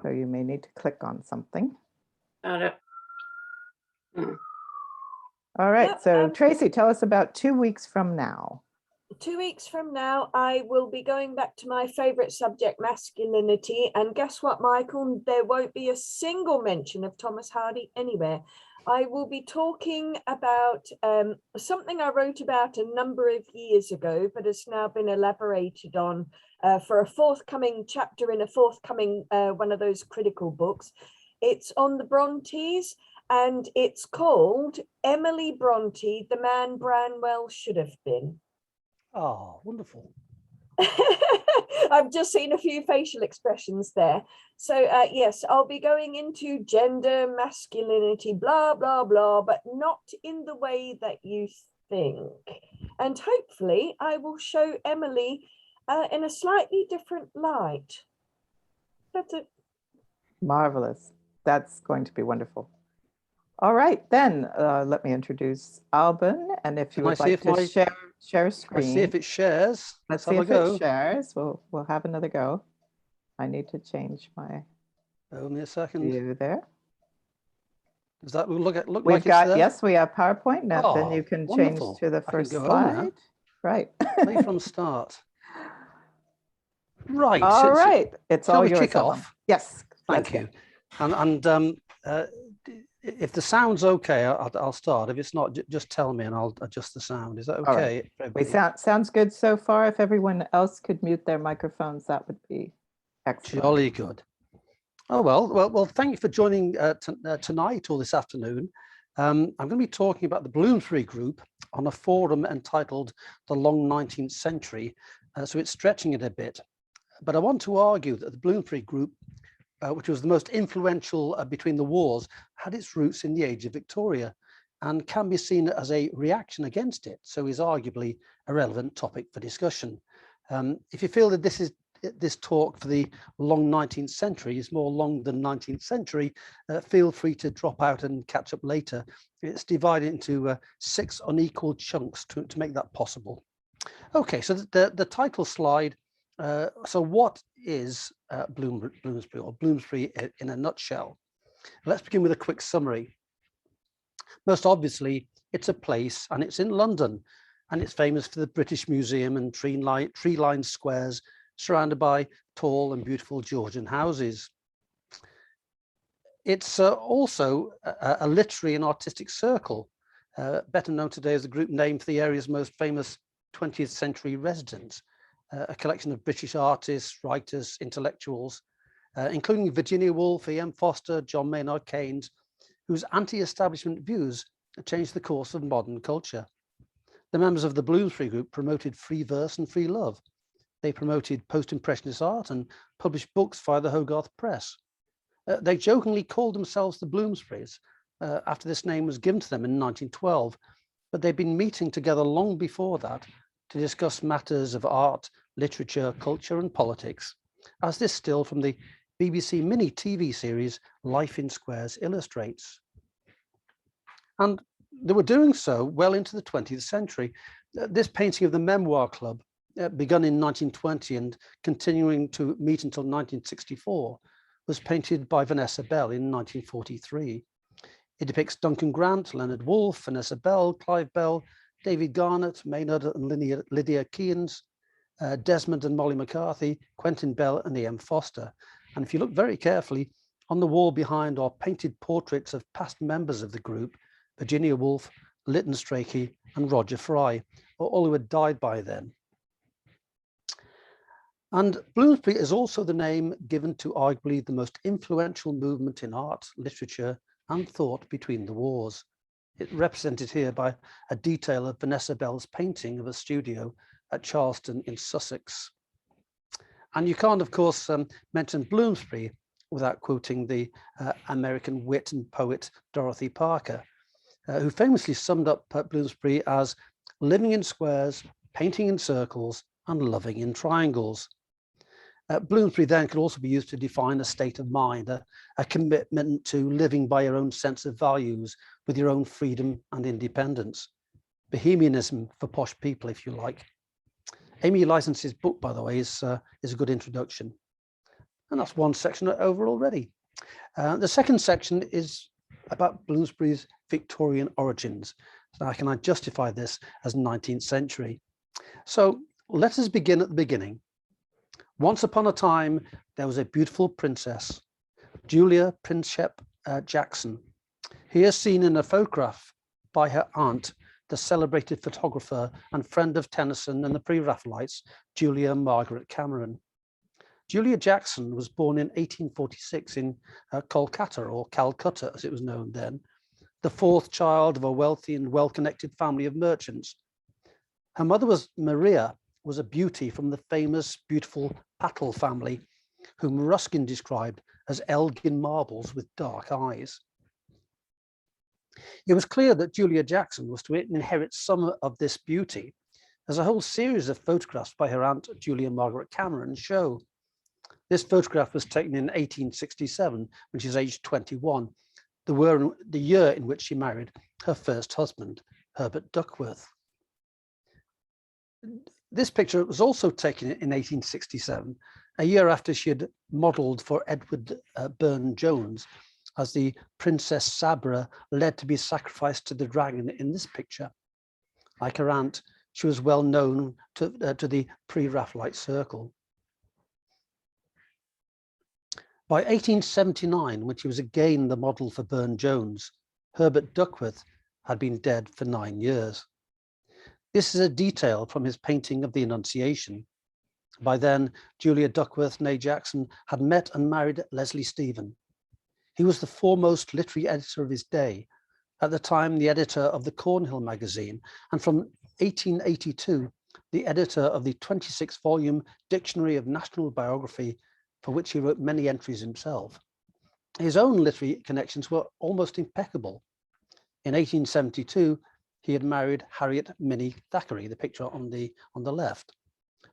So you may need to click on something. Mm. All right, so Tracy, tell us about 2 weeks from now. 2 weeks from now, I will be going back to my favorite subject, masculinity. And guess what, Michael? There won't be a single mention of Thomas Hardy anywhere. I will be talking about something I wrote about a number of years ago, but has now been elaborated on for a forthcoming chapter in a forthcoming one of those critical books. It's on the Brontes, and it's called Emily Bronte, the Man Branwell Should Have Been. Oh, wonderful. I've just seen a few facial expressions there. So yes, I'll be going into gender, masculinity, blah, blah, blah, but not in the way that you think. And hopefully I will show Emily in a slightly different light. That's it. Marvelous. That's going to be wonderful. All right, then let me introduce Alban. And if you would like to share screen. Let's see if it shares. Let's see if it shares. We'll have another go. I need to change my Only a second. view there. Does that look We've like got, it's there? yes, we have PowerPoint now. Oh, then you can wonderful. change to the I can first go home slide. now. Right. Play from start. Right. All right. It's all yours. Kick off? Yes. Thank you. And if the sound's okay, I'll start. If it's not, just tell me and I'll adjust the sound. Is that okay? Right. Sounds good so far. If everyone else could mute their microphones, that would be excellent. Jolly good. Oh, well, thank you for joining tonight or this afternoon. I'm going to be talking about the Bloomsbury Group on a forum entitled The Long 19th Century. So it's stretching it a bit. But I want to argue that the Bloomsbury Group, which was the most influential between the wars, had its roots in the age of Victoria and can be seen as a reaction against it, so is arguably a relevant topic for discussion. If you feel that this talk for the long 19th century is more long than 19th century, feel free to drop out and catch up later. It's divided into 6 unequal chunks to make that possible. Okay, so the title slide. So what is Bloomsbury, or Bloomsbury in a nutshell? Let's begin with a quick summary. Most obviously, it's a place and it's in London, and it's famous for the British Museum and tree-lined squares surrounded by tall and beautiful Georgian houses. It's also a literary and artistic circle, better known today as the group name for the area's most famous 20th century residents. A collection of British artists, writers, intellectuals, including Virginia Woolf, E.M. Foster, John Maynard Keynes, whose anti-establishment views changed the course of modern culture. The members of the Bloomsbury Group promoted free verse and free love. They promoted post-impressionist art and published books via the Hogarth Press. They jokingly called themselves the Bloomsburys after this name was given to them in 1912, but they'd been meeting together long before that to discuss matters of art, literature, culture, and politics, as this still from the BBC mini TV series Life in Squares illustrates. And they were doing so well into the 20th century. This painting of the Memoir Club, begun in 1920 and continuing to meet until 1964, was painted by Vanessa Bell in 1943. It depicts Duncan Grant, Leonard Woolf, Vanessa Bell, Clive Bell, David Garnett, Maynard and Lydia Keynes, Desmond and Molly McCarthy, Quentin Bell and E.M. Foster. And if you look very carefully, on the wall behind are painted portraits of past members of the group, Virginia Woolf, Lytton Strachey and Roger Fry, all who had died by then. And Bloomsbury is also the name given to arguably the most influential movement in art, literature and thought between the wars. It's represented here by a detail of Vanessa Bell's painting of a studio at Charleston in Sussex. And you can't, of course, mention Bloomsbury without quoting the American wit and poet Dorothy Parker, who famously summed up Bloomsbury as living in squares, painting in circles, and loving in triangles. Bloomsbury then could also be used to define a state of mind, a commitment to living by your own sense of values with your own freedom and independence. Bohemianism for posh people, if you like. Amy License's book, by the way, is a good introduction. And that's one section over already. The second section is about Bloomsbury's Victorian origins. So how can I justify this as 19th century? So let us begin at the beginning. Once upon a time, there was a beautiful princess, Julia Princep Jackson. Here seen in a photograph by her aunt, the celebrated photographer and friend of Tennyson and the Pre-Raphaelites, Julia Margaret Cameron. Julia Jackson was born in 1846 in Kolkata, or Calcutta as it was known then, the fourth child of a wealthy and well-connected family of merchants. Her mother Maria was a beauty from the famous beautiful Patel family, whom Ruskin described as Elgin marbles with dark eyes. It was clear that Julia Jackson was to inherit some of this beauty, as a whole series of photographs by her aunt Julia Margaret Cameron show. This photograph was taken in 1867 when she was aged 21, the year in which she married her first husband, Herbert Duckworth. This picture was also taken in 1867, a year after she had modelled for Edward Burne-Jones as the Princess Sabra led to be sacrificed to the dragon in this picture. Like her aunt, she was well known to the Pre-Raphaelite circle. By 1879, when she was again the model for Burne-Jones, Herbert Duckworth had been dead for 9 years. This is a detail from his painting of the Annunciation. By then, Julia Duckworth née Jackson had met and married Leslie Stephen. He was the foremost literary editor of his day, at the time the editor of the Cornhill magazine, and from 1882, the editor of the 26-volume Dictionary of National Biography, for which he wrote many entries himself. His own literary connections were almost impeccable. In 1872, he had married Harriet Minnie Thackeray, the picture on the left,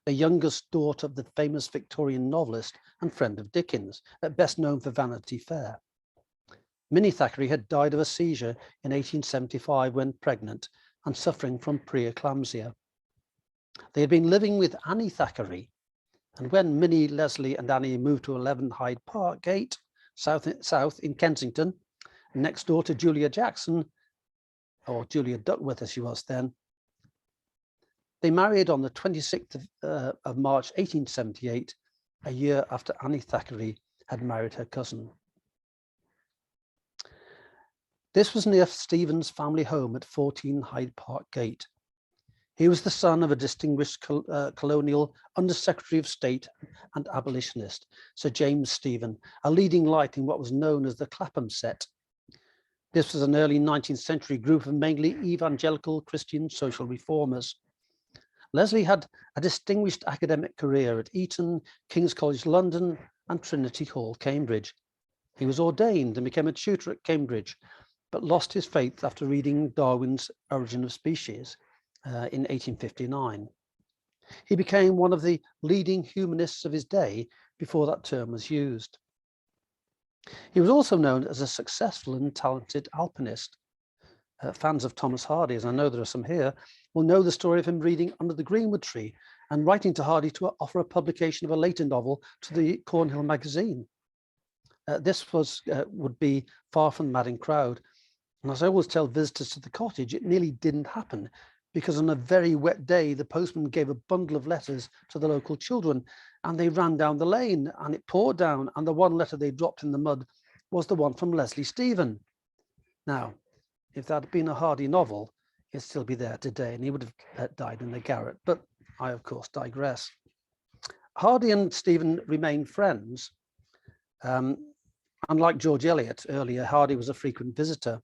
the youngest daughter of the famous Victorian novelist and friend of Dickens, best known for Vanity Fair. Minnie Thackeray had died of a seizure in 1875 when pregnant and suffering from preeclampsia. They had been living with Annie Thackeray, and when Minnie, Leslie and Annie moved to 11 Hyde Park Gate, south in Kensington, next door to Julia Jackson, or Julia Duckworth as she was then, they married on the 26th of March 1878, a year after Annie Thackeray had married her cousin. This was near Stephen's family home at 14 Hyde Park Gate. He was the son of a distinguished colonial Undersecretary of State and abolitionist, Sir James Stephen, a leading light in what was known as the Clapham set. This was an early 19th century group of mainly evangelical Christian social reformers. Leslie had a distinguished academic career at Eton, King's College London and Trinity Hall, Cambridge. He was ordained and became a tutor at Cambridge, but lost his faith after reading Darwin's Origin of Species in 1859. He became one of the leading humanists of his day before that term was used. He was also known as a successful and talented alpinist. Fans of Thomas Hardy, as I know there are some here, will know the story of him reading Under the Greenwood Tree and writing to Hardy to offer a publication of a later novel to the Cornhill magazine. This would be Far from the Madding Crowd. And as I always tell visitors to the cottage, it nearly didn't happen because on a very wet day, the postman gave a bundle of letters to the local children and they ran down the lane and it poured down, and the one letter they dropped in the mud was the one from Leslie Stephen. Now, if that had been a Hardy novel, it'd still be there today and he would have died in the garret, but I of course digress. Hardy and Stephen remained friends. Unlike George Eliot earlier, Hardy was a frequent visitor.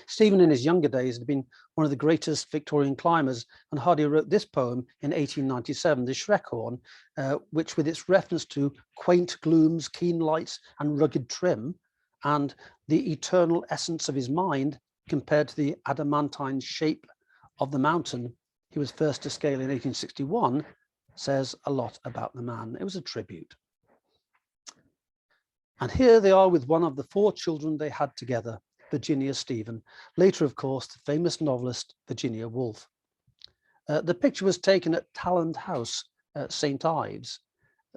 Stephen in his younger days had been one of the greatest Victorian climbers, and Hardy wrote this poem in 1897, The Shreckhorn, which with its reference to quaint glooms, keen lights and rugged trim, and the eternal essence of his mind compared to the adamantine shape of the mountain he was first to scale in 1861, says a lot about the man. It was a tribute. And here they are with one of the 4 children they had together, Virginia Stephen, later, of course, the famous novelist Virginia Woolf. The picture was taken at Talland House, St. Ives,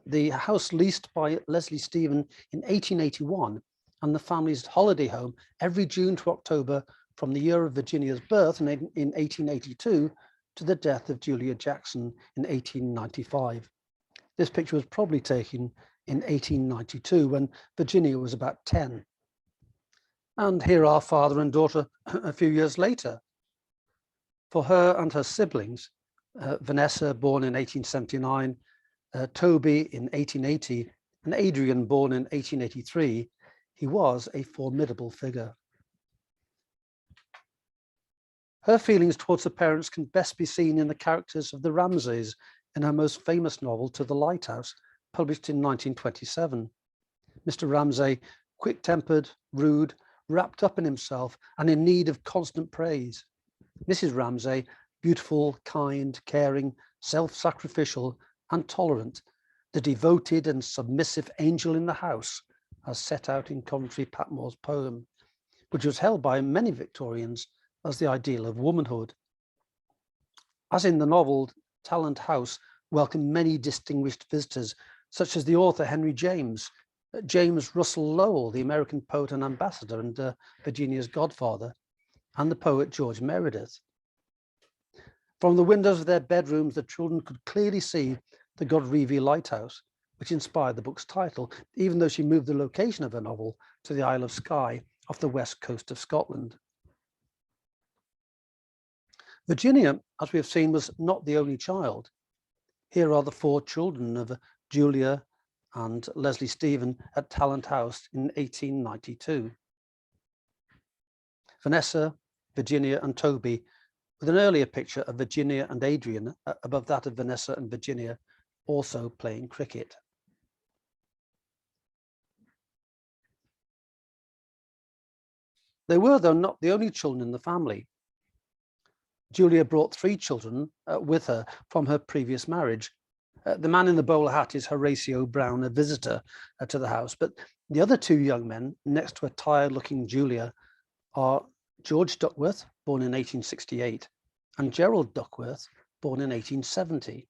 The house leased by Leslie Stephen in 1881 and the family's holiday home every June to October from the year of Virginia's birth in 1882 to the death of Julia Jackson in 1895. This picture was probably taken in 1892 when Virginia was about 10. And here are father and daughter a few years later. For her and her siblings, Vanessa, born in 1879, Toby in 1880, and Adrian, born in 1883, he was a formidable figure. Her feelings towards her parents can best be seen in the characters of the Ramsays in her most famous novel, To the Lighthouse, published in 1927. Mr. Ramsay, quick-tempered, rude, wrapped up in himself and in need of constant praise. Mrs. Ramsay, beautiful, kind, caring, self-sacrificial and tolerant, the devoted and submissive angel in the house, as set out in Coventry Patmore's poem, which was held by many Victorians as the ideal of womanhood. As in the novel, Talent House welcomed many distinguished visitors, such as the author Henry James, James Russell Lowell, the American poet and ambassador and Virginia's godfather, and the poet George Meredith. From the windows of their bedrooms, the children could clearly see the Godrevy Lighthouse, which inspired the book's title, even though she moved the location of her novel to the Isle of Skye off the west coast of Scotland. Virginia, as we have seen, was not the only child. Here are the 4 children of Julia and Leslie Stephen at Talent House in 1892. Vanessa, Virginia and Toby, with an earlier picture of Virginia and Adrian above that of Vanessa and Virginia, also playing cricket. They were, though, not the only children in the family. Julia brought 3 children with her from her previous marriage. The man in the bowler hat is Horatio Brown, a visitor to the house, but the other 2 young men next to a tired-looking Julia are George Duckworth, born in 1868, and Gerald Duckworth, born in 1870.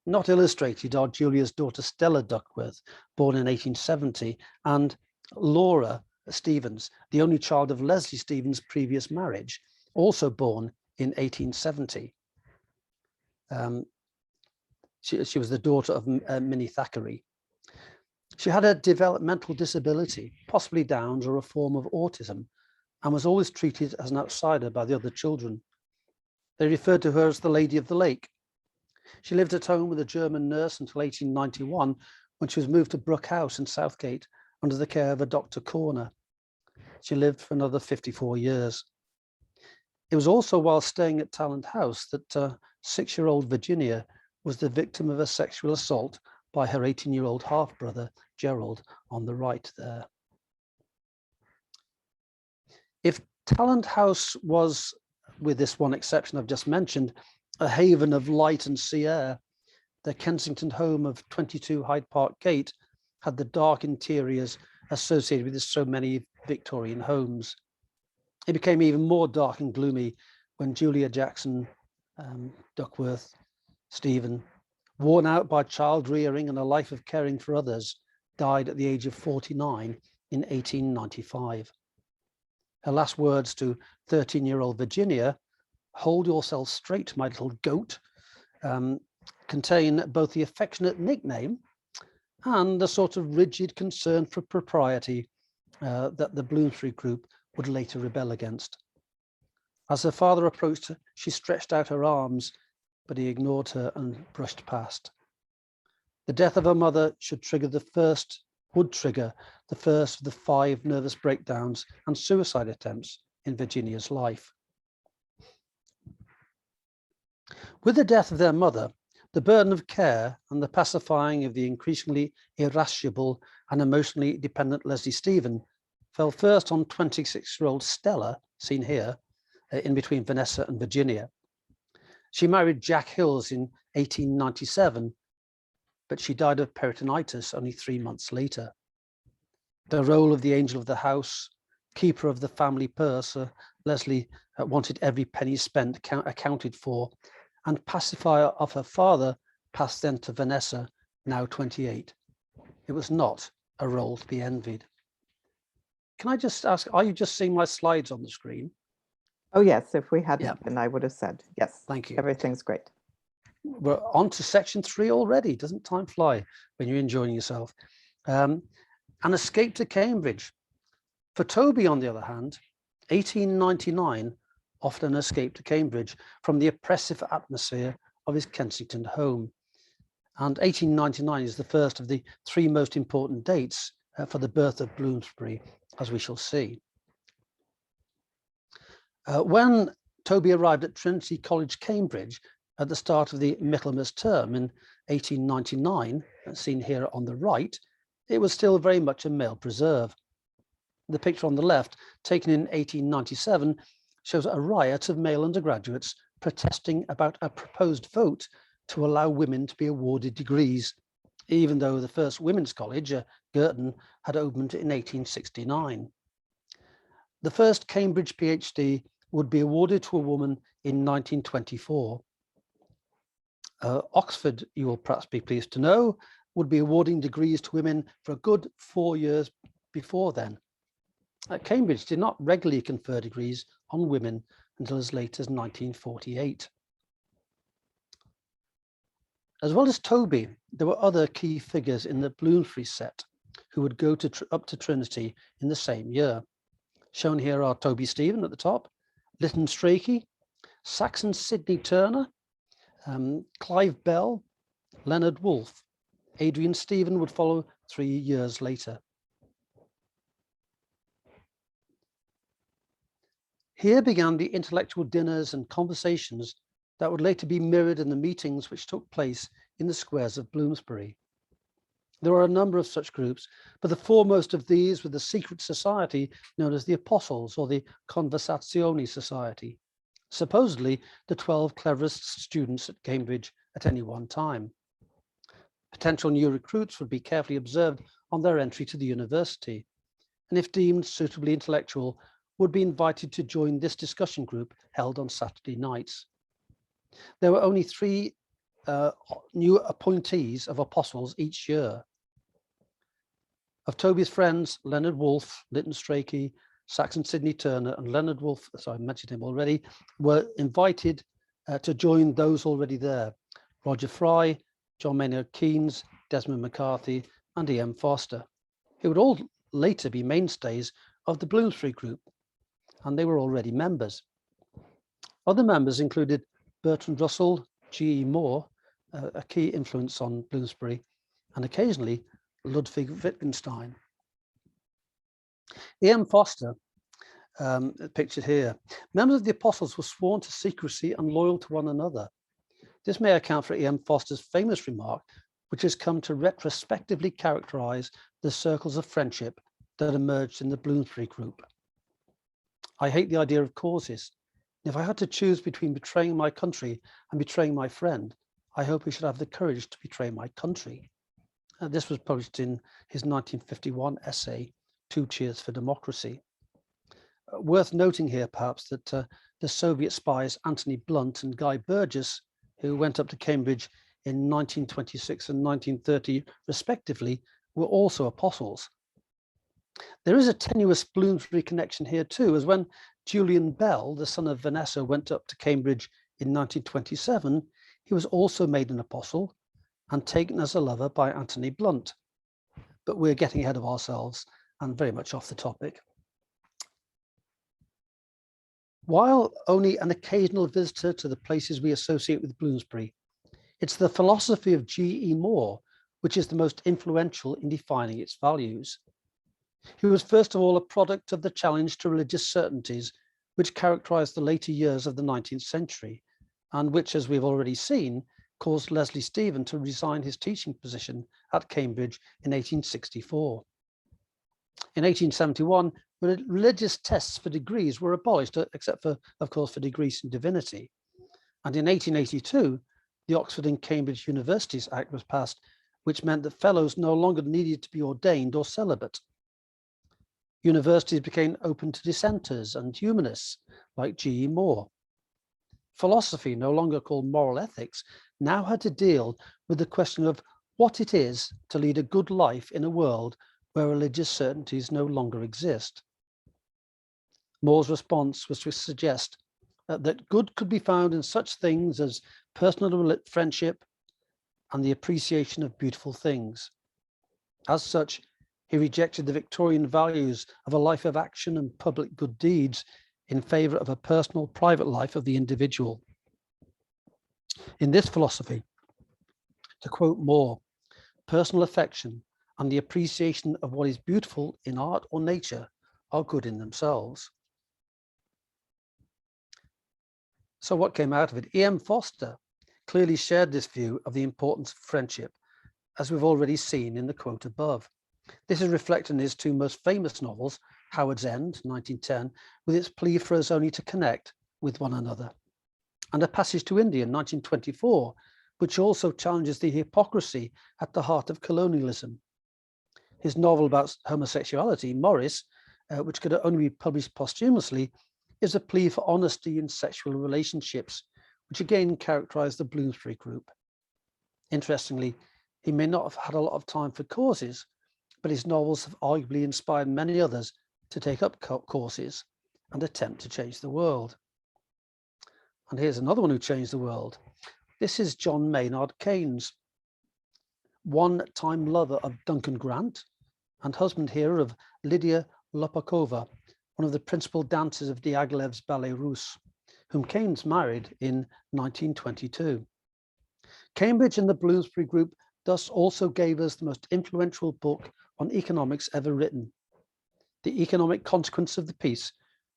Not illustrated are Julia's daughter Stella Duckworth, born in 1870, and Laura Stevens, the only child of Leslie Stevens' previous marriage, also born in 1870. She was the daughter of Minnie Thackeray. She had a developmental disability, possibly Downs or a form of autism, and was always treated as an outsider by the other children. They referred to her as the Lady of the Lake. She lived at home with a German nurse until 1891, when she was moved to Brook House in Southgate under the care of a Dr. Corner. She lived for another 54 years. It was also while staying at Talent House that 6-year-old Virginia was the victim of a sexual assault by her 18-year-old half-brother, Gerald, on the right there. If Talent House was, with this one exception I've just mentioned, a haven of light and sea air, the Kensington home of 22 Hyde Park Gate had the dark interiors associated with so many Victorian homes. It became even more dark and gloomy when Julia Jackson, Duckworth, Stephen, worn out by child rearing and a life of caring for others, died at the age of 49 in 1895. Her last words to 13-year-old Virginia, "Hold yourself straight, my little goat," contain both the affectionate nickname and a sort of rigid concern for propriety that the Bloomsbury group would later rebel against. As her father approached her, she stretched out her arms, but he ignored her and brushed past. The death of her mother would trigger the first of the 5 nervous breakdowns and suicide attempts in Virginia's life. With the death of their mother, the burden of care and the pacifying of the increasingly irascible and emotionally dependent Leslie Stephen fell first on 26-year-old Stella, seen here, in between Vanessa and Virginia. She married Jack Hills in 1897, but she died of peritonitis only 3 months later. The role of the angel of the house, keeper of the family purse, Leslie wanted every penny spent accounted for, and pacifier of her father passed then to Vanessa, now 28. It was not a role to be envied. Can I just ask, are you just seeing my slides on the screen? Oh, yes. If we hadn't been, I would have said yes. Thank you. Everything's great. We're on to section 3 already. Doesn't time fly when you're enjoying yourself? An escape to Cambridge. For Toby, on the other hand, 1899 offered an escape to Cambridge from the oppressive atmosphere of his Kensington home. And 1899 is the first of the 3 most important dates for the birth of Bloomsbury, as we shall see. When Toby arrived at Trinity College, Cambridge, at the start of the Michaelmas term in 1899, seen here on the right, it was still very much a male preserve. The picture on the left, taken in 1897, shows a riot of male undergraduates protesting about a proposed vote to allow women to be awarded degrees, even though the first women's college, Girton, had opened in 1869. The first Cambridge PhD would be awarded to a woman in 1924. Oxford, you will perhaps be pleased to know, would be awarding degrees to women for a good 4 years before then. Cambridge did not regularly confer degrees on women until as late as 1948. As well as Toby, there were other key figures in the Bloomsbury set who would go up to Trinity in the same year. Shown here are Toby Stephen at the top, Lytton Strachey, Saxon Sidney Turner, Clive Bell, Leonard Woolf. Adrian Stephen would follow 3 years later. Here began the intellectual dinners and conversations that would later be mirrored in the meetings which took place in the squares of Bloomsbury. There are a number of such groups, but the foremost of these were the secret society known as the Apostles, or the Conversazioni Society, supposedly the 12 cleverest students at Cambridge at any one time. Potential new recruits would be carefully observed on their entry to the university, and if deemed suitably intellectual, would be invited to join this discussion group held on Saturday nights. There were only 3 new appointees of apostles each year. Of Toby's friends, Leonard Woolf, Lytton Strachey, Saxon Sidney Turner, and Leonard Woolf, so I mentioned him already, were invited to join those already there: Roger Fry, John Maynard Keynes, Desmond McCarthy, and E.M. Foster, who would all later be mainstays of the Bloomsbury group, and they were already members. Other members included Bertrand Russell, G.E. Moore, a key influence on Bloomsbury, and occasionally Ludwig Wittgenstein. E.M. Foster, pictured here. Members of the Apostles were sworn to secrecy and loyal to one another. This may account for E.M. Foster's famous remark, which has come to retrospectively characterize the circles of friendship that emerged in the Bloomsbury group. I hate the idea of causes. If I had to choose between betraying my country and betraying my friend, I hope he should have the courage to betray my country. This was published in his 1951 essay, 2 Cheers for Democracy. Worth noting here, perhaps, that the Soviet spies Anthony Blunt and Guy Burgess, who went up to Cambridge in 1926 and 1930, respectively, were also apostles. There is a tenuous Bloomsbury connection here too, as when Julian Bell, the son of Vanessa, went up to Cambridge in 1927, he was also made an apostle and taken as a lover by Anthony Blunt. But we're getting ahead of ourselves and very much off the topic. While only an occasional visitor to the places we associate with Bloomsbury, it's the philosophy of G.E. Moore which is the most influential in defining its values. He was first of all a product of the challenge to religious certainties which characterized the later years of the 19th century, and which, as we've already seen, caused Leslie Stephen to resign his teaching position at Cambridge in 1864. In 1871, religious tests for degrees were abolished, except for, of course, for degrees in divinity. And in 1882, the Oxford and Cambridge Universities Act was passed, which meant that fellows no longer needed to be ordained or celibate. Universities became open to dissenters and humanists like G.E. Moore. Philosophy, no longer called moral ethics, now had to deal with the question of what it is to lead a good life in a world where religious certainties no longer exist. More's response was to suggest that good could be found in such things as personal friendship and the appreciation of beautiful things. As such, he rejected the Victorian values of a life of action and public good deeds in favour of a personal, private life of the individual. In this philosophy, to quote More, personal affection and the appreciation of what is beautiful in art or nature are good in themselves. So what came out of it? E.M. Foster clearly shared this view of the importance of friendship, as we've already seen in the quote above. This is reflected in his two most famous novels, Howard's End, 1910, with its plea for us only to connect with one another, and A Passage to India, 1924, which also challenges the hypocrisy at the heart of colonialism. His novel about homosexuality, Morris, which could only be published posthumously, is a plea for honesty in sexual relationships, which again characterized the Bloomsbury group. Interestingly, he may not have had a lot of time for causes, but his novels have arguably inspired many others to take up causes and attempt to change the world. And here's another one who changed the world. This is John Maynard Keynes, one-time lover of Duncan Grant and husband here of Lydia Lopakova, one of the principal dancers of Diaghilev's Ballet Russe, whom Keynes married in 1922. Cambridge and the Bloomsbury Group thus also gave us the most influential book on economics ever written, The Economic Consequence of the Peace,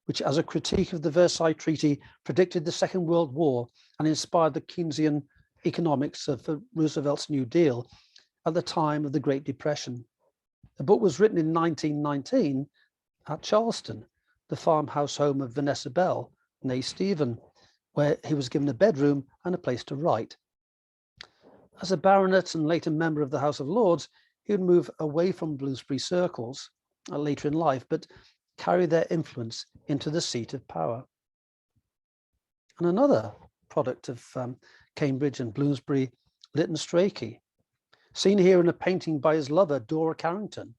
which as a critique of the Versailles Treaty predicted the Second World War and inspired the Keynesian economics of Roosevelt's New Deal at the time of the Great Depression. The book was written in 1919 at Charleston, the farmhouse home of Vanessa Bell, née Stephen, where he was given a bedroom and a place to write. As a baronet and later member of the House of Lords, he would move away from Bloomsbury circles later in life, but carry their influence into the seat of power. And another product of Cambridge and Bloomsbury, Lytton Strachey, seen here in a painting by his lover, Dora Carrington.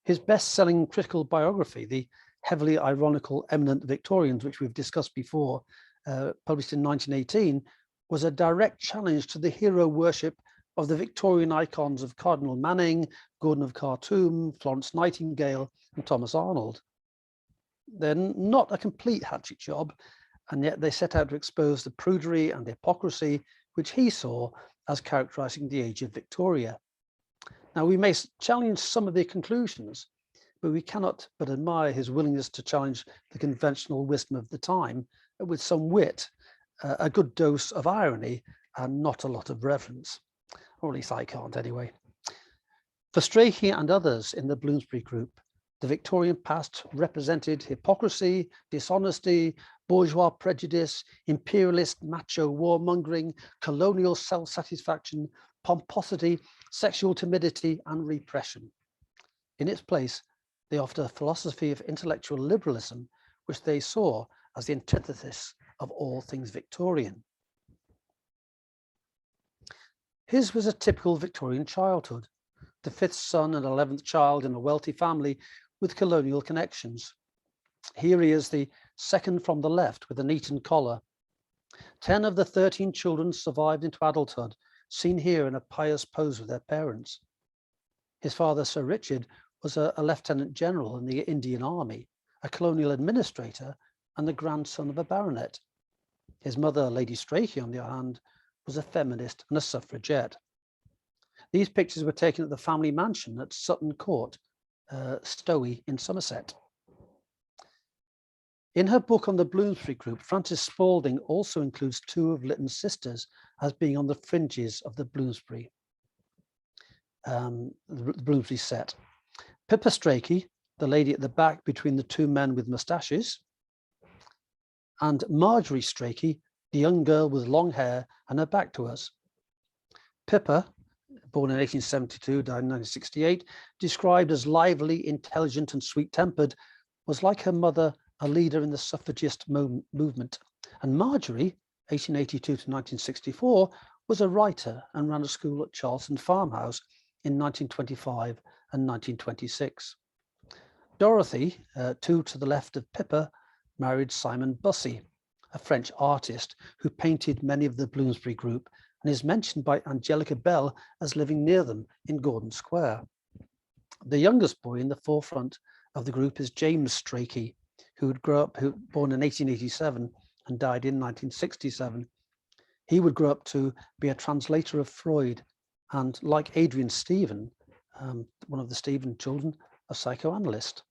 His best-selling critical biography, the heavily ironical Eminent Victorians, which we've discussed before, published in 1918, was a direct challenge to the hero worship of the Victorian icons of Cardinal Manning, Gordon of Khartoum, Florence Nightingale, and Thomas Arnold. They're not a complete hatchet job, and yet they set out to expose the prudery and hypocrisy which he saw as characterizing the age of Victoria. Now, we may challenge some of the conclusions, but we cannot but admire his willingness to challenge the conventional wisdom of the time with some wit, a good dose of irony, and not a lot of reverence. Or at least I can't anyway. For Strachey and others in the Bloomsbury group, the Victorian past represented hypocrisy, dishonesty, bourgeois prejudice, imperialist macho warmongering, colonial self-satisfaction, pomposity, sexual timidity, and repression. In its place, they offered a philosophy of intellectual liberalism, which they saw as the antithesis of all things Victorian. His was a typical Victorian childhood, the fifth son and 11th child in a wealthy family with colonial connections. Here he is, the second from the left with an Eton collar. 10 of the 13 children survived into adulthood, seen here in a pious pose with their parents. His father, Sir Richard, was a lieutenant general in the Indian Army, a colonial administrator, and the grandson of a baronet. His mother, Lady Strachey, on the other hand, was a feminist and a suffragette. These pictures were taken at the family mansion at Sutton Court, Stowey in Somerset. In her book on the Bloomsbury group, Frances Spalding also includes two of Lytton's sisters as being on the fringes of the Bloomsbury set. Pippa Strachey, the lady at the back between the two men with moustaches, and Marjorie Strachey, the young girl with long hair and her back to us. Pippa, born in 1872, died in 1968, described as lively, intelligent, and sweet-tempered, was like her mother, a leader in the suffragist movement. And Marjorie, 1882 to 1964, was a writer and ran a school at Charlton Farmhouse in 1925 and 1926. Dorothy, two to the left of Pippa, married Simon Bussey, a French artist who painted many of the Bloomsbury group and is mentioned by Angelica Bell as living near them in Gordon Square. The youngest boy in the forefront of the group is James Strachey, who born in 1887 and died in 1967. He would grow up to be a translator of Freud and, like Adrian Stephen, one of the Stephen children, a psychoanalyst.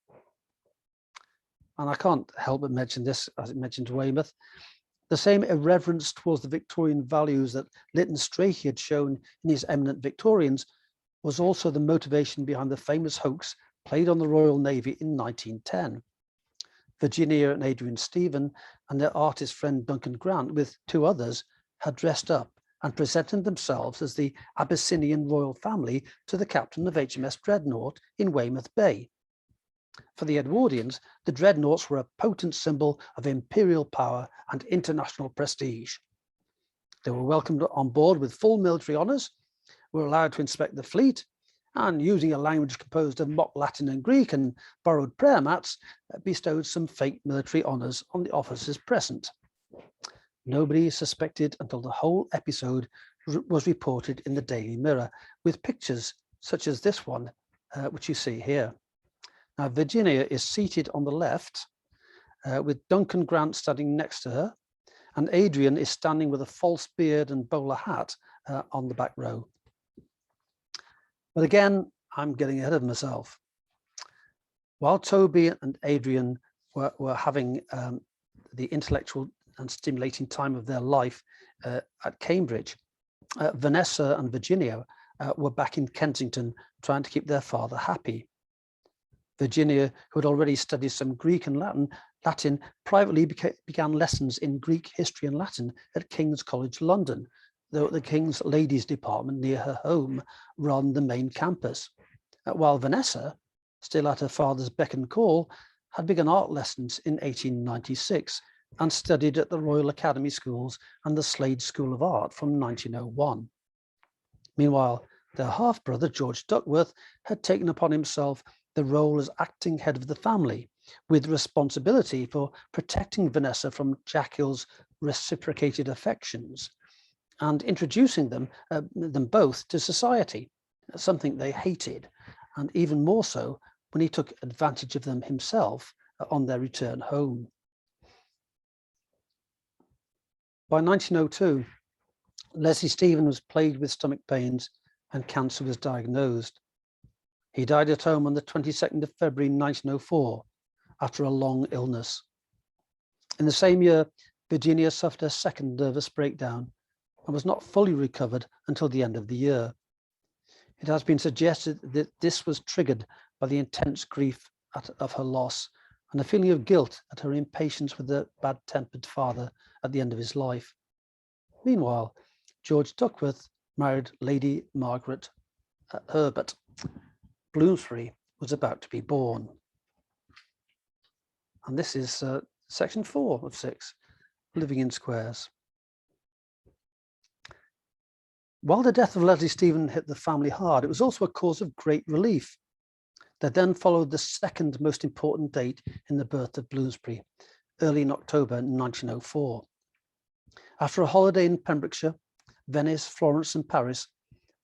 And I can't help but mention this, as it mentioned Weymouth, the same irreverence towards the Victorian values that Lytton Strachey had shown in his Eminent Victorians was also the motivation behind the famous hoax played on the Royal Navy in 1910. Virginia and Adrian Stephen and their artist friend Duncan Grant, with two others, had dressed up and presented themselves as the Abyssinian royal family to the captain of HMS Dreadnought in Weymouth Bay. For the Edwardians, the dreadnoughts were a potent symbol of imperial power and international prestige. They were welcomed on board with full military honours, were allowed to inspect the fleet, and using a language composed of mock Latin and Greek and borrowed prayer mats, bestowed some fake military honours on the officers present. Nobody suspected until the whole episode was reported in the Daily Mirror, with pictures such as this one, which you see here. Now, Virginia is seated on the left, with Duncan Grant standing next to her, and Adrian is standing with a false beard and bowler hat on the back row. But again, I'm getting ahead of myself. While Toby and Adrian were having the intellectual and stimulating time of their life at Cambridge, Vanessa and Virginia were back in Kensington trying to keep their father happy. Virginia, who had already studied some Greek and Latin privately began lessons in Greek history and Latin at King's College London, though the King's Ladies Department near her home ran the main campus, while Vanessa, still at her father's beck and call, had begun art lessons in 1896 and studied at the Royal Academy Schools and the Slade School of Art from 1901. Meanwhile, their half-brother, George Duckworth, had taken upon himself the role as acting head of the family, with responsibility for protecting Vanessa from Jack Hill's reciprocated affections and introducing them both to society, something they hated, and even more so when he took advantage of them himself on their return home. By 1902, Leslie Stephen was plagued with stomach pains and cancer was diagnosed. He died at home on the 22nd of February 1904 after a long illness. In the same year, Virginia suffered a second nervous breakdown and was not fully recovered until the end of the year. It has been suggested that this was triggered by the intense grief of her loss and a feeling of guilt at her impatience with the bad-tempered father at the end of his life. Meanwhile, George Duckworth married Lady Margaret Herbert. Bloomsbury was about to be born. And this is section 4 of 6, Living in Squares. While the death of Leslie Stephen hit the family hard, it was also a cause of great relief. There then followed the second most important date in the birth of Bloomsbury, early in October 1904. After a holiday in Pembrokeshire, Venice, Florence and Paris,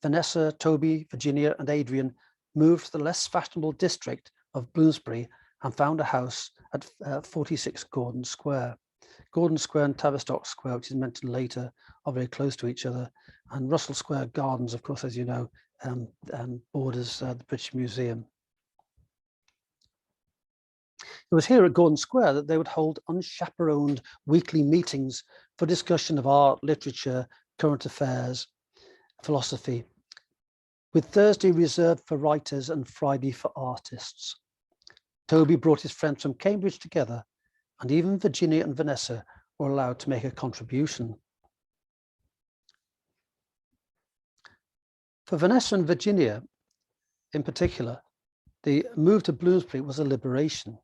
Vanessa, Toby, Virginia and Adrian moved to the less fashionable district of Bloomsbury and found a house at 46 Gordon Square. Gordon Square and Tavistock Square, which is mentioned later, are very close to each other. And Russell Square Gardens, of course, as you know, borders the British Museum. It was here at Gordon Square that they would hold unchaperoned weekly meetings for discussion of art, literature, current affairs, philosophy, with Thursday reserved for writers and Friday for artists. Toby brought his friends from Cambridge together, and even Virginia and Vanessa were allowed to make a contribution. For Vanessa and Virginia, in particular, the move to Bloomsbury was a liberation.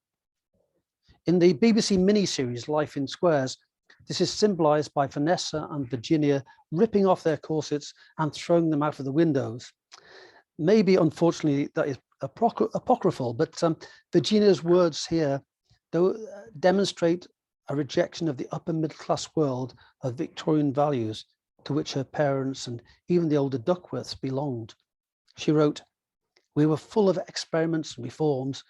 In the BBC miniseries Life in Squares, This is symbolized by Vanessa and Virginia ripping off their corsets and throwing them out of the windows. Maybe, unfortunately, that is apocryphal, but Virginia's words here demonstrate a rejection of the upper middle class world of Victorian values to which her parents and even the older Duckworths belonged. She wrote, "We were full of experiments and reforms.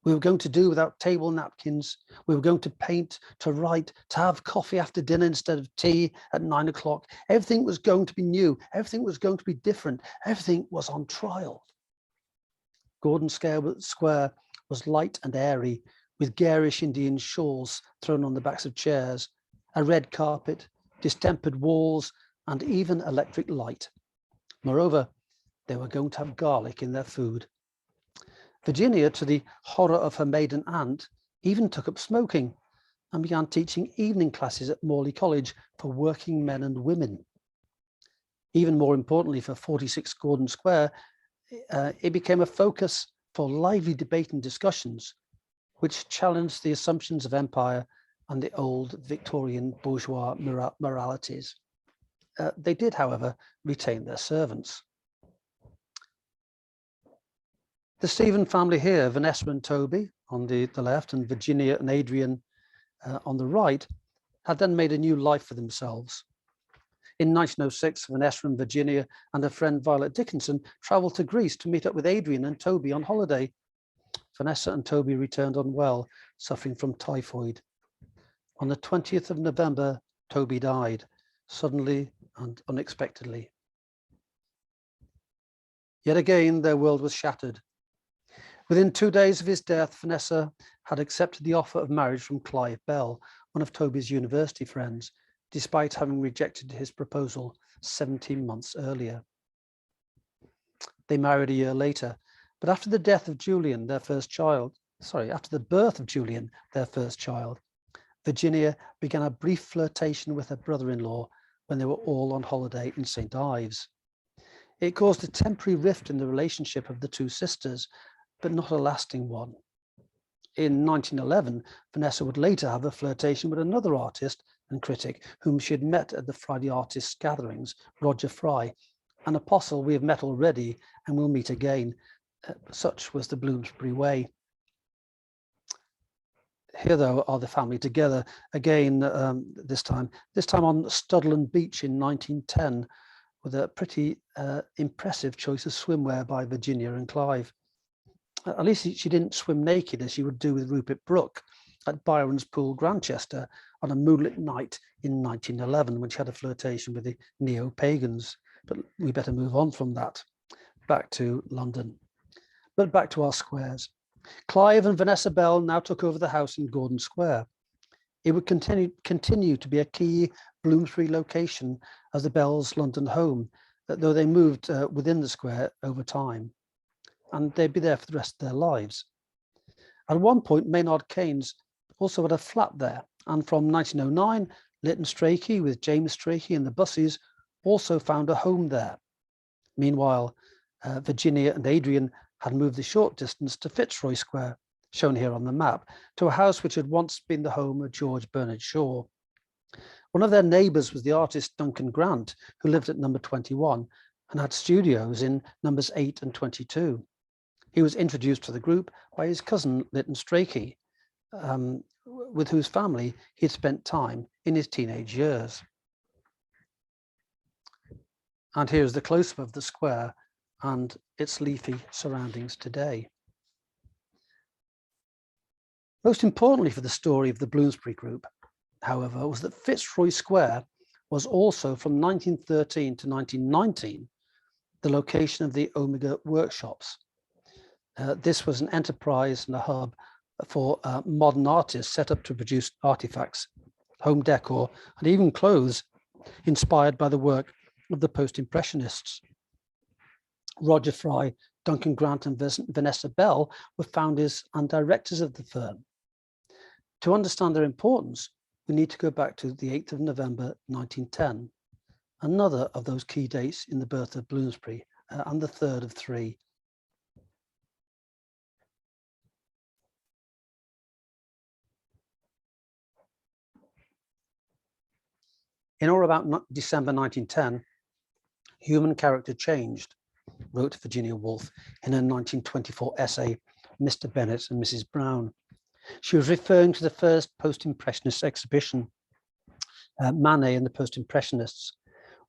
We were going to do without table napkins. We were going to paint, to write, to have coffee after dinner instead of tea at 9 o'clock. Everything was going to be new. Everything was going to be different. Everything was on trial." Gordon Square was light and airy, with garish Indian shawls thrown on the backs of chairs, a red carpet, distempered walls, and even electric light. Moreover, they were going to have garlic in their food. Virginia, to the horror of her maiden aunt, even took up smoking and began teaching evening classes at Morley College for working men and women. Even more importantly for 46 Gordon Square, it became a focus for lively debate and discussions, which challenged the assumptions of empire and the old Victorian bourgeois moralities. They did, however, retain their servants. The Stephen family here, Vanessa and Toby on the left and Virginia and Adrian on the right, had then made a new life for themselves. In 1906, Vanessa and Virginia and her friend Violet Dickinson travelled to Greece to meet up with Adrian and Toby on holiday. Vanessa and Toby returned unwell, suffering from typhoid. On the 20th of November, Toby died, suddenly and unexpectedly. Yet again, their world was shattered. Within 2 days of his death, Vanessa had accepted the offer of marriage from Clive Bell, one of Toby's university friends, despite having rejected his proposal 17 months earlier. They married a year later, but after the birth of Julian, their first child, Virginia began a brief flirtation with her brother-in-law when they were all on holiday in St. Ives. It caused a temporary rift in the relationship of the two sisters, but not a lasting one. In 1911, Vanessa would later have a flirtation with another artist and critic whom she had met at the Friday Artists gatherings, Roger Fry, an apostle we have met already and will meet again. Such was the Bloomsbury way. Here, though, are the family together again, this time on Studland Beach in 1910, with a pretty impressive choice of swimwear by Virginia and Clive. At least she didn't swim naked as she would do with Rupert Brooke at Byron's Pool, Grantchester, on a moonlit night in 1911 when she had a flirtation with the neo-pagans. But we better move on from that, back to London. But back to our squares. Clive and Vanessa Bell now took over the house in Gordon Square. It would continue to be a key Bloomsbury location as the Bells' London home, though they moved within the square over time, and they'd be there for the rest of their lives. At one point, Maynard Keynes also had a flat there, and from 1909, Lytton Strachey with James Strachey and the Bussys also found a home there. Meanwhile, Virginia and Adrian had moved the short distance to Fitzroy Square, shown here on the map, to a house which had once been the home of George Bernard Shaw. One of their neighbours was the artist Duncan Grant, who lived at number 21 and had studios in numbers 8 and 22. He was introduced to the group by his cousin Lytton Strachey, with whose family he had spent time in his teenage years. And here's the close-up of the square and its leafy surroundings today. Most importantly for the story of the Bloomsbury Group, however, was that Fitzroy Square was also from 1913 to 1919 the location of the Omega workshops. This was an enterprise and a hub for modern artists set up to produce artifacts, home decor, and even clothes inspired by the work of the post-impressionists. Roger Fry, Duncan Grant and Vanessa Bell were founders and directors of the firm. To understand their importance, we need to go back to the 8th of November 1910, another of those key dates in the birth of Bloomsbury, and the third of three. In or about December 1910, human character changed, wrote Virginia Woolf in her 1924 essay, Mr. Bennet and Mrs. Brown. She was referring to the first post-impressionist exhibition, Manet and the Post-Impressionists,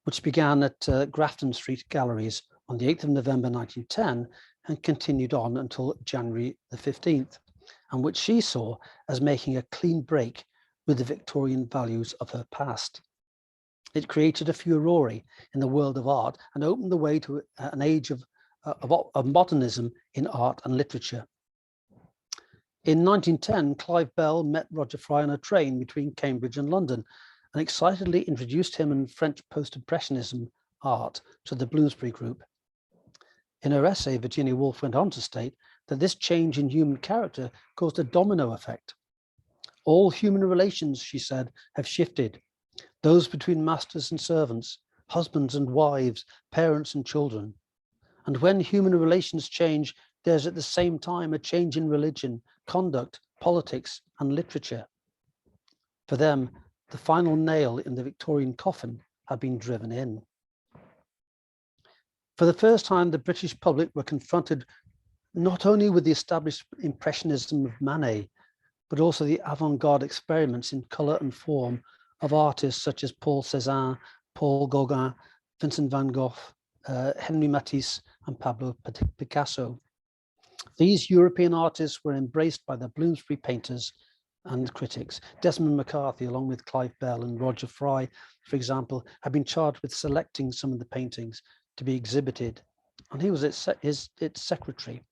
which began at Grafton Street Galleries on the 8th of November 1910 and continued on until January the 15th, and which she saw as making a clean break with the Victorian values of her past. It created a furore in the world of art and opened the way to an age of modernism in art and literature. In 1910, Clive Bell met Roger Fry on a train between Cambridge and London and excitedly introduced him and French post-impressionism art to the Bloomsbury group. In her essay, Virginia Woolf went on to state that this change in human character caused a domino effect. All human relations, she said, have shifted. Those between masters and servants, husbands and wives, parents and children. And when human relations change, there's at the same time a change in religion, conduct, politics, and literature. For them, the final nail in the Victorian coffin had been driven in. For the first time, the British public were confronted not only with the established impressionism of Manet, but also the avant-garde experiments in colour and form of artists such as Paul Cézanne, Paul Gauguin, Vincent van Gogh, Henri Matisse, and Pablo Picasso. These European artists were embraced by the Bloomsbury painters and critics. Desmond McCarthy, along with Clive Bell and Roger Fry, for example, had been charged with selecting some of the paintings to be exhibited, and he was its secretary.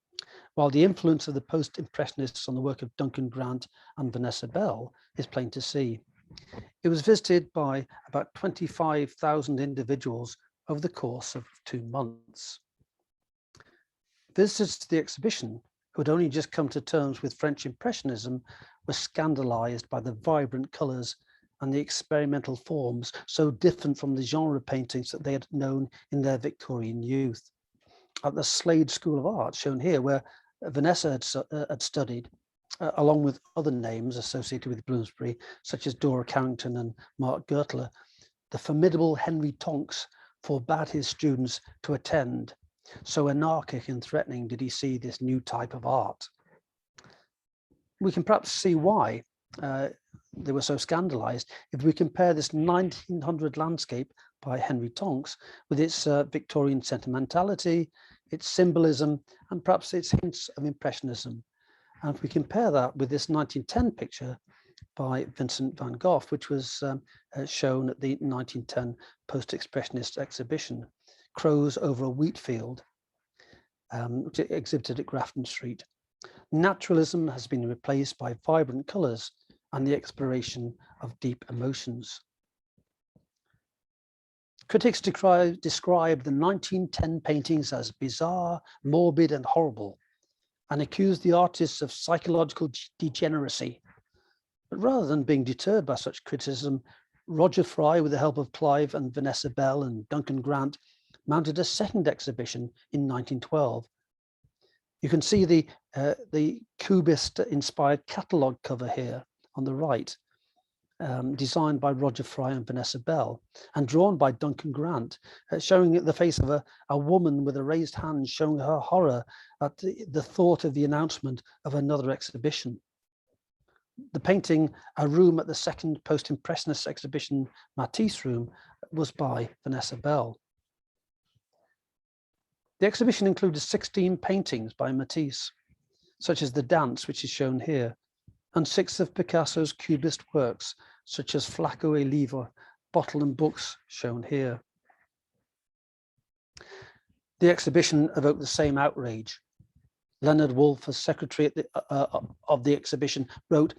While the influence of the post-impressionists on the work of Duncan Grant and Vanessa Bell is plain to see. It was visited by about 25,000 individuals over the course of 2 months. Visitors to the exhibition, who had only just come to terms with French Impressionism, were scandalized by the vibrant colors and the experimental forms so different from the genre paintings that they had known in their Victorian youth. At the Slade School of Art, shown here, where Vanessa had studied, along with other names associated with Bloomsbury, such as Dora Carrington and Mark Gertler, the formidable Henry Tonks forbade his students to attend. So anarchic and threatening did he see this new type of art. We can perhaps see why they were so scandalized if we compare this 1900 landscape by Henry Tonks with its Victorian sentimentality, its symbolism, and perhaps its hints of impressionism. And if we compare that with this 1910 picture by Vincent van Gogh, which was shown at the 1910 Post-Expressionist exhibition, Crows Over a Wheat Field, which exhibited at Grafton Street. Naturalism has been replaced by vibrant colours and the exploration of deep emotions. Critics describe the 1910 paintings as bizarre, morbid, and horrible, and accuse the artists of psychological degeneracy. But rather than being deterred by such criticism, Roger Fry, with the help of Clive and Vanessa Bell and Duncan Grant, mounted a second exhibition in 1912. You can see the Cubist-inspired catalogue cover here on the right, designed by Roger Fry and Vanessa Bell, and drawn by Duncan Grant, showing the face of a woman with a raised hand, showing her horror at the thought of the announcement of another exhibition. The painting, A Room at the Second Post-Impressionist Exhibition, Matisse Room, was by Vanessa Bell. The exhibition included 16 paintings by Matisse, such as The Dance, which is shown here, and 6 of Picasso's Cubist works, such as Flaco et Livre, Bottle and Books, shown here. The exhibition evoked the same outrage. Leonard Woolf, as secretary of the exhibition, wrote,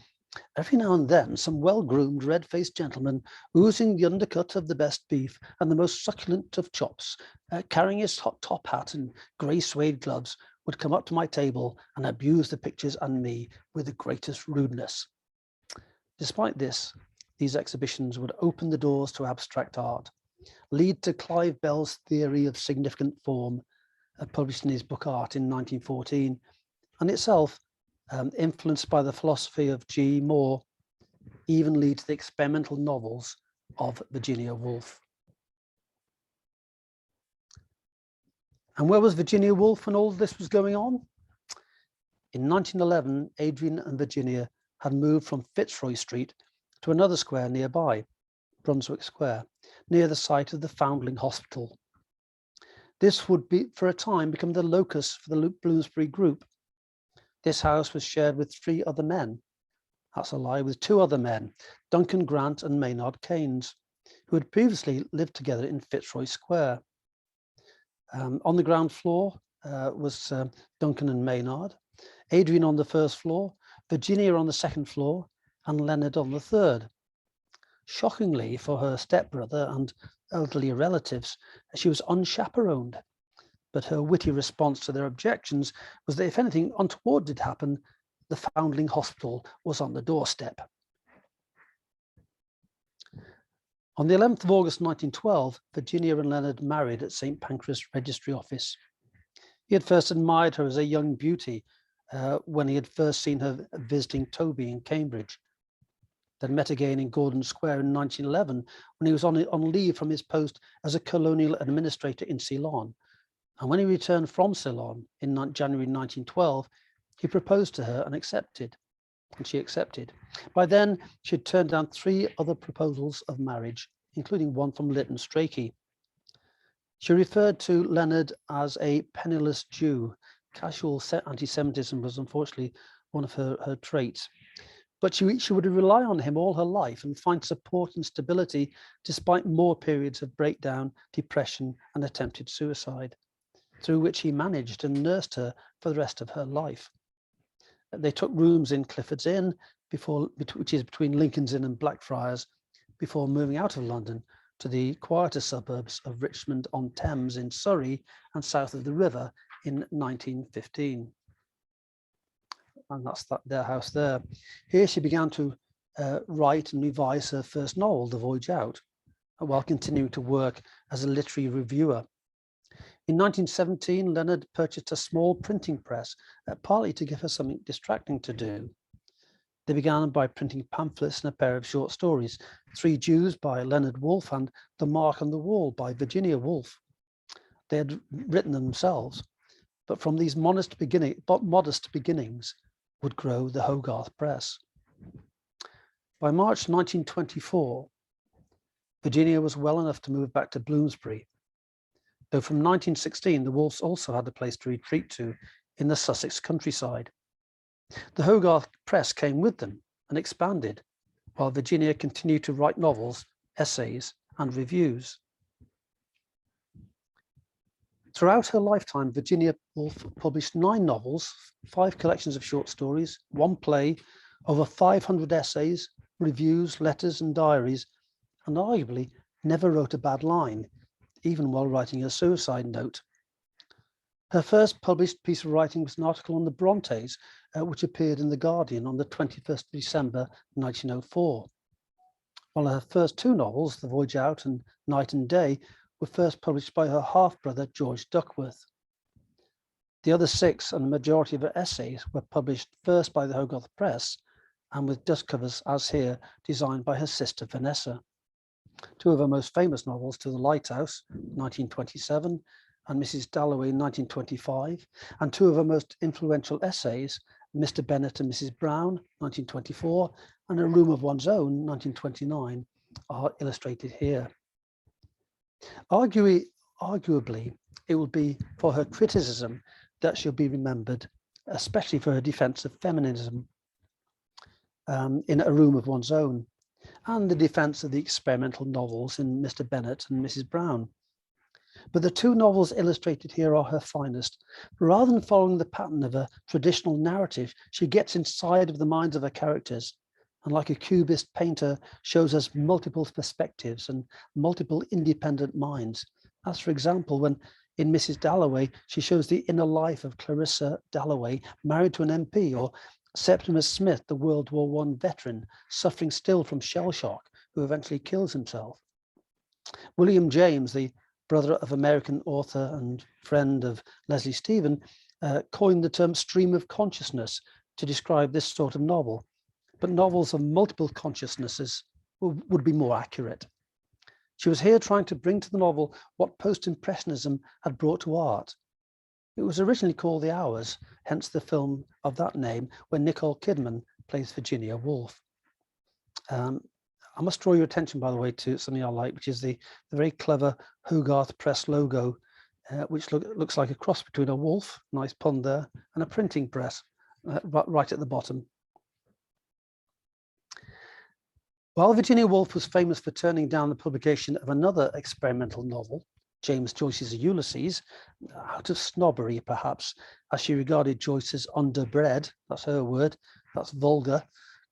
"Every now and then, some well-groomed, red-faced gentleman, oozing the undercut of the best beef and the most succulent of chops, carrying his top hat and grey suede gloves, would come up to my table and abuse the pictures and me with the greatest rudeness." Despite this, these exhibitions would open the doors to abstract art, lead to Clive Bell's theory of significant form, published in his book Art in 1914, and itself, influenced by the philosophy of G. Moore, even lead to the experimental novels of Virginia Woolf. And where was Virginia Woolf when all this was going on? In 1911, Adrian and Virginia had moved from Fitzroy Street to another square nearby, Brunswick Square, near the site of the Foundling Hospital. This would be, for a time, become the locus for the Bloomsbury group. This house was shared with 3 other men. That's a lie, with 2 other men, Duncan Grant and Maynard Keynes, who had previously lived together in Fitzroy Square. On the ground floor was Duncan and Maynard, Adrian on the first floor, Virginia on the second floor, and Leonard on the third. Shockingly for her stepbrother and elderly relatives, she was unchaperoned, but her witty response to their objections was that if anything untoward did happen, the Foundling Hospital was on the doorstep. On the 11th of August 1912, Virginia and Leonard married at St. Pancras Registry Office. He had first admired her as a young beauty when he had first seen her visiting Toby in Cambridge, then met again in Gordon Square in 1911 when he was on leave from his post as a colonial administrator in Ceylon. And when he returned from Ceylon in January 1912, he proposed to her and she accepted. By then, she had turned down 3 other proposals of marriage, including one from Lytton Strachey. She referred to Leonard as a penniless Jew. Casual anti-Semitism was unfortunately one of her traits. But she would rely on him all her life and find support and stability despite more periods of breakdown, depression, and attempted suicide, through which he managed and nursed her for the rest of her life. They took rooms in Clifford's Inn, which is between Lincoln's Inn and Blackfriars, before moving out of London to the quieter suburbs of Richmond-on-Thames in Surrey and south of the river in 1915. And that's their house there. Here she began to write and revise her first novel, The Voyage Out, while continuing to work as a literary reviewer. In 1917, Leonard purchased a small printing press, partly to give her something distracting to do. They began by printing pamphlets and a pair of short stories, 3 Jews by Leonard Woolf and The Mark on the Wall by Virginia Woolf. They had written them themselves, but from these modest beginnings would grow the Hogarth Press. By March 1924, Virginia was well enough to move back to Bloomsbury, though from 1916 the Woolfs also had a place to retreat to in the Sussex countryside. The Hogarth Press came with them and expanded, while Virginia continued to write novels, essays, and reviews. Throughout her lifetime, Virginia Woolf published 9 novels, 5 collections of short stories, 1 play, over 500 essays, reviews, letters, and diaries, and arguably never wrote a bad line, even while writing a suicide note. Her first published piece of writing was an article on the Brontes, which appeared in The Guardian on the 21st of December 1904. While her first 2 novels, The Voyage Out and Night and Day, were first published by her half-brother George Duckworth. The other 6 and the majority of her essays were published first by the Hogarth Press and with dust covers, as here, designed by her sister Vanessa. 2 of her most famous novels, To the Lighthouse, 1927, and Mrs. Dalloway, 1925, and 2 of her most influential essays, Mr. Bennet and Mrs. Brown, 1924, and A Room of One's Own, 1929, are illustrated here. Arguably, it will be for her criticism that she'll be remembered, especially for her defense of feminism in A Room of One's Own, and the defense of the experimental novels in Mr. Bennet and Mrs. Brown. But the 2 novels illustrated here are her finest. Rather than following the pattern of a traditional narrative, she gets inside of the minds of her characters, and like a cubist painter, shows us multiple perspectives and multiple independent minds. As for example, when in Mrs. Dalloway, she shows the inner life of Clarissa Dalloway, married to an MP, or Septimus Smith, the World War I veteran, suffering still from shell shock, who eventually kills himself. William James, the brother of American author and friend of Leslie Stephen, coined the term stream of consciousness to describe this sort of novel, but novels of multiple consciousnesses would be more accurate. She was here trying to bring to the novel what post-impressionism had brought to art. It was originally called The Hours, hence the film of that name, where Nicole Kidman plays Virginia Woolf. I must draw your attention, by the way, to something I like, which is the very clever Hogarth Press logo, which looks like a cross between a wolf, nice pun there, and a printing press right at the bottom. While Virginia Woolf was famous for turning down the publication of another experimental novel, James Joyce's Ulysses, out of snobbery perhaps, as she regarded Joyce as underbred, that's her word, that's vulgar.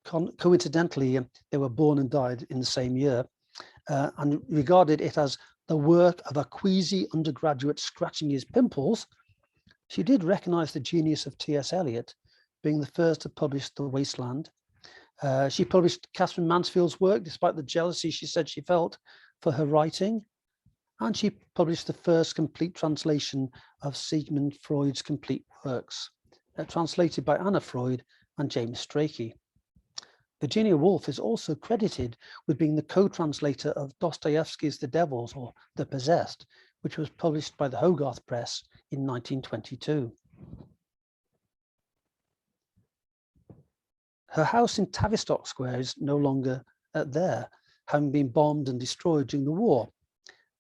Coincidentally, they were born and died in the same year, and regarded it as the work of a queasy undergraduate scratching his pimples. She did recognize the genius of T.S. Eliot, being the first to publish The Wasteland. She published Catherine Mansfield's work, despite the jealousy she said she felt for her writing. And she published the first complete translation of Sigmund Freud's complete works, translated by Anna Freud and James Strachey. Virginia Woolf is also credited with being the co-translator of Dostoevsky's The Devils, or The Possessed, which was published by the Hogarth Press in 1922. Her house in Tavistock Square is no longer there, having been bombed and destroyed during the war.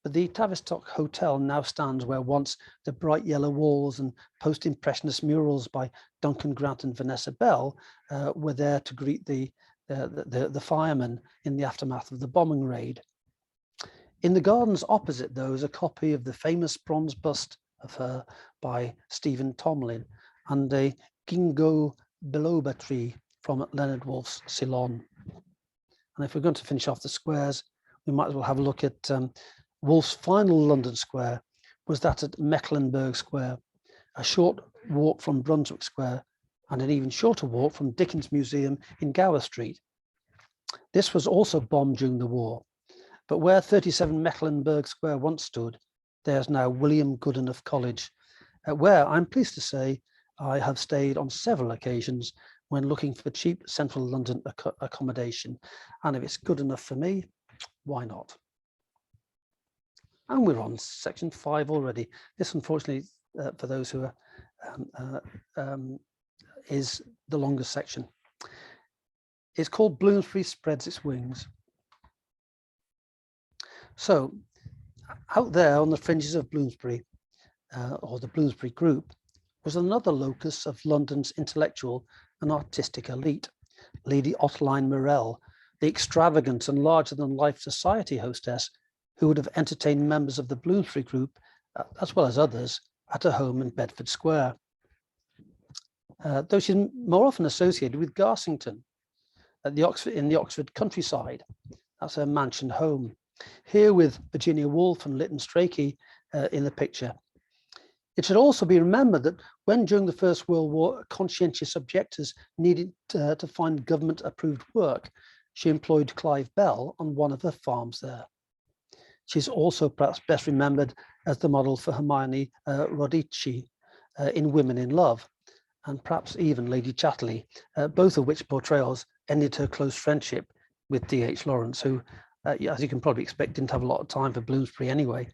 But the Tavistock Hotel now stands where once the bright yellow walls and post-impressionist murals by Duncan Grant and Vanessa Bell were there to greet the firemen in the aftermath of the bombing raid. In the gardens opposite, though, is a copy of the famous bronze bust of her by Stephen Tomlin and a ginkgo biloba tree from Leonard Woolf's Ceylon. And if we're going to finish off the squares, we might as well have a look at Woolf's final London square was that at Mecklenburgh Square, a short walk from Brunswick Square and an even shorter walk from Dickens Museum in Gower Street. This was also bombed during the war, but where 37 Mecklenburgh Square once stood, there's now William Goodenough College, where I'm pleased to say I have stayed on several occasions when looking for cheap central London accommodation. And if it's good enough for me, why not? And we're on section 5 already. This, unfortunately, for those who are, is the longest section. It's called Bloomsbury Spreads Its Wings. So out there on the fringes of Bloomsbury, or the Bloomsbury Group, was another locus of London's intellectual and artistic elite, Lady Ottoline Morell, the extravagant and larger-than-life society hostess who would have entertained members of the Bloomsbury Group, as well as others, at her home in Bedford Square. Though she's more often associated with Garsington, in the Oxford countryside. That's her mansion home. Here with Virginia Woolf and Lytton Strachey in the picture. It should also be remembered that when during the First World War, conscientious objectors needed to find government-approved work, she employed Clive Bell on one of her farms there. She's also perhaps best remembered as the model for Hermione Rodici in Women in Love, and perhaps even Lady Chatterley, both of which portrayals ended her close friendship with D.H. Lawrence, who, as you can probably expect, didn't have a lot of time for Bloomsbury anyway.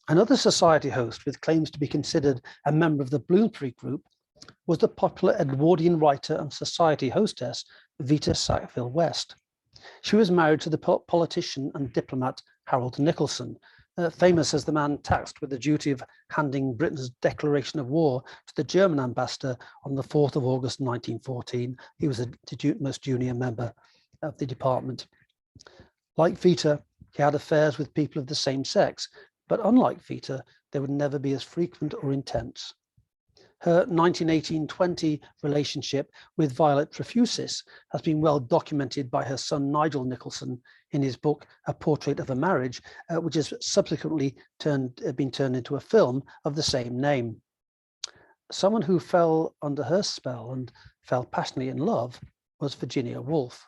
Another society host with claims to be considered a member of the Bloomsbury Group was the popular Edwardian writer and society hostess, Vita Sackville-West. She was married to the politician and diplomat Harold Nicholson, famous as the man tasked with the duty of handing Britain's declaration of war to the German ambassador on the 4th of August 1914. He was the most junior member of the department. Like Vita, he had affairs with people of the same sex, but unlike Vita, they would never be as frequent or intense. Her 1918-20 relationship with Violet Trefusis has been well documented by her son Nigel Nicholson in his book A Portrait of a Marriage, which has subsequently been turned into a film of the same name. Someone who fell under her spell and fell passionately in love was Virginia Woolf.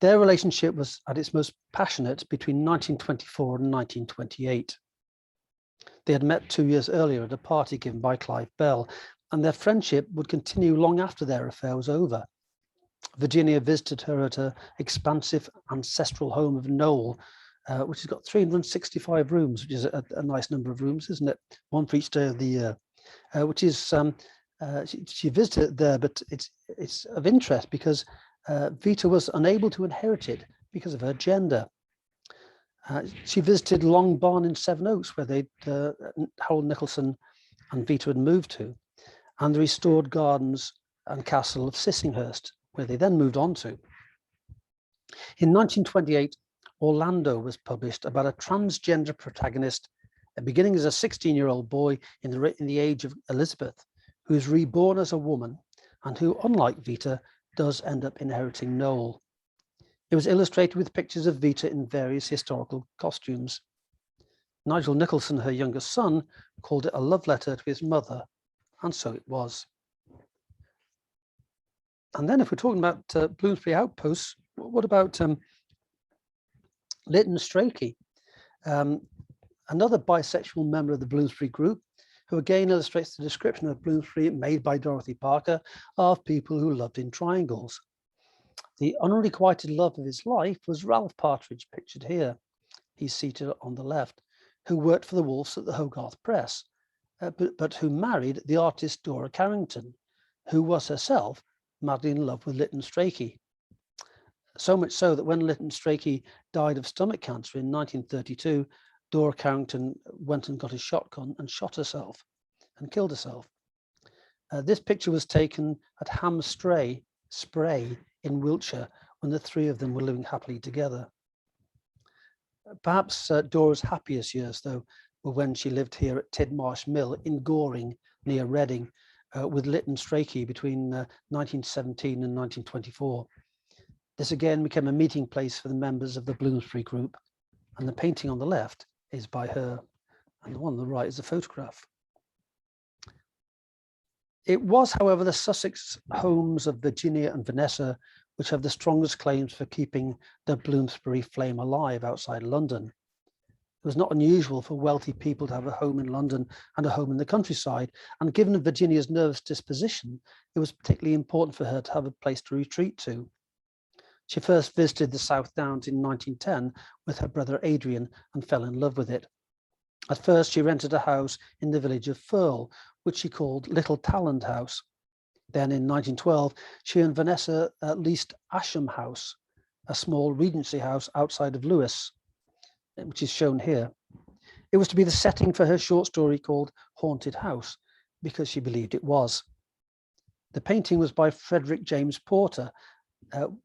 Their relationship was at its most passionate between 1924 and 1928. They had met 2 years earlier at a party given by Clive Bell, and their friendship would continue long after their affair was over. Virginia visited her at her expansive ancestral home of Knoll, which has got 365 rooms, which is a nice number of rooms, isn't it? One for each day of the year, which is, she visited it there, but it's of interest because Vita was unable to inherit it because of her gender. She visited Long Barn in Sevenoaks, where Harold Nicholson and Vita had moved to, and the restored gardens and castle of Sissinghurst, where they then moved on to. In 1928, Orlando was published, about a transgender protagonist, beginning as a 16-year-old boy in the age of Elizabeth, who is reborn as a woman and who, unlike Vita, does end up inheriting Knoll. It was illustrated with pictures of Vita in various historical costumes. Nigel Nicholson, her youngest son, called it a love letter to his mother, and so it was. And then if we're talking about Bloomsbury outposts, what about Lytton Strachey, another bisexual member of the Bloomsbury group, who again illustrates the description of Bloomsbury made by Dorothy Parker of people who loved in triangles. The unrequited love of his life was Ralph Partridge, pictured here. He's seated on the left, who worked for the Wolfs at the Hogarth Press, but who married the artist Dora Carrington, who was herself madly in love with Lytton Strachey. So much so that when Lytton Strachey died of stomach cancer in 1932, Dora Carrington went and got a shotgun and shot herself and killed herself. This picture was taken at Ham Spray in Wiltshire when the three of them were living happily together. Perhaps Dora's happiest years, though, were when she lived here at Tidmarsh Mill in Goring, near Reading, with Lytton Strachey between 1917 and 1924. This again became a meeting place for the members of the Bloomsbury group, and the painting on the left is by her, and the one on the right is a photograph. It was, however, the Sussex homes of Virginia and Vanessa which have the strongest claims for keeping the Bloomsbury flame alive outside London. It was not unusual for wealthy people to have a home in London and a home in the countryside, and given Virginia's nervous disposition, it was particularly important for her to have a place to retreat to. She first visited the South Downs in 1910 with her brother Adrian and fell in love with it. At first, she rented a house in the village of Firle, which she called Little Talland House. Then in 1912, she and Vanessa leased Asham House, a small regency house outside of Lewes, which is shown here. It was to be the setting for her short story called Haunted House, because she believed it was. The painting was by Frederick James Porter,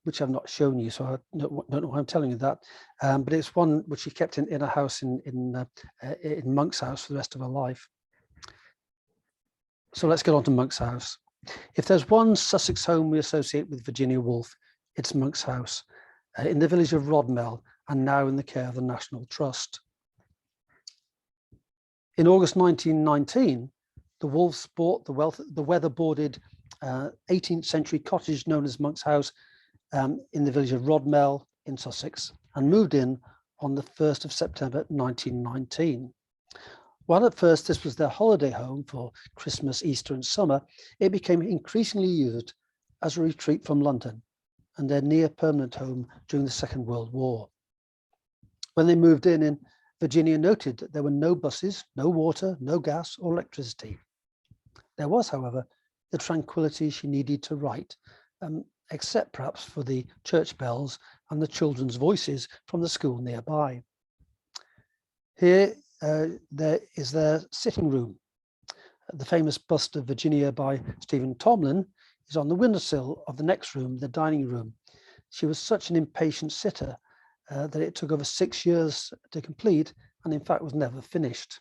which I've not shown you, so I don't know why I'm telling you that. But it's one which she kept in a house in Monk's House for the rest of her life. So let's get on to Monk's House. If there's one Sussex home we associate with Virginia Woolf, it's Monk's House, in the village of Rodmell, and now in the care of the National Trust. In August 1919, the Woolfs bought the weatherboarded 18th century cottage known as Monk's House in the village of Rodmell in Sussex, and moved in on the 1st of September 1919. While at first this was their holiday home for Christmas, Easter and summer, it became increasingly used as a retreat from London and their near permanent home during the Second World War. When they moved in, Virginia noted that there were no buses, no water, no gas or electricity. There was, however, the tranquility she needed to write, except perhaps for the church bells and the children's voices from the school nearby. Here, there is their sitting room. The famous bust of Virginia by Stephen Tomlin is on the windowsill of the next room, the dining room. She was such an impatient sitter that it took over 6 years to complete, and in fact was never finished.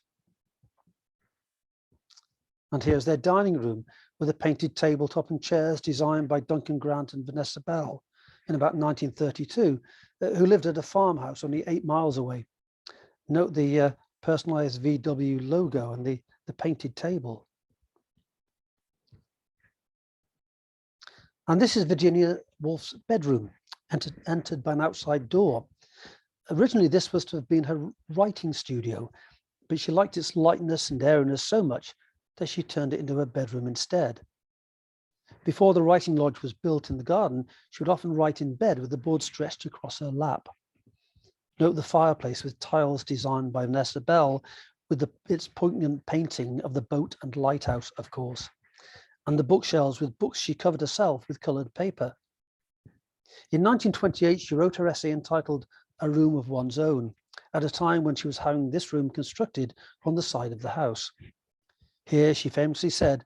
And here's their dining room with a painted tabletop and chairs designed by Duncan Grant and Vanessa Bell in about 1932, who lived at a farmhouse only 8 miles away. Note the personalized VW logo and the painted table. And this is Virginia Woolf's bedroom, entered by an outside door. Originally, this was to have been her writing studio, but she liked its lightness and airiness so much that she turned it into a bedroom instead. Before the writing lodge was built in the garden, she would often write in bed with the board stretched across her lap. Note the fireplace with tiles designed by Vanessa Bell, with its poignant painting of the boat and lighthouse, of course, and the bookshelves with books she covered herself with coloured paper. In 1928, she wrote her essay entitled A Room of One's Own, at a time when she was having this room constructed on the side of the house. Here she famously said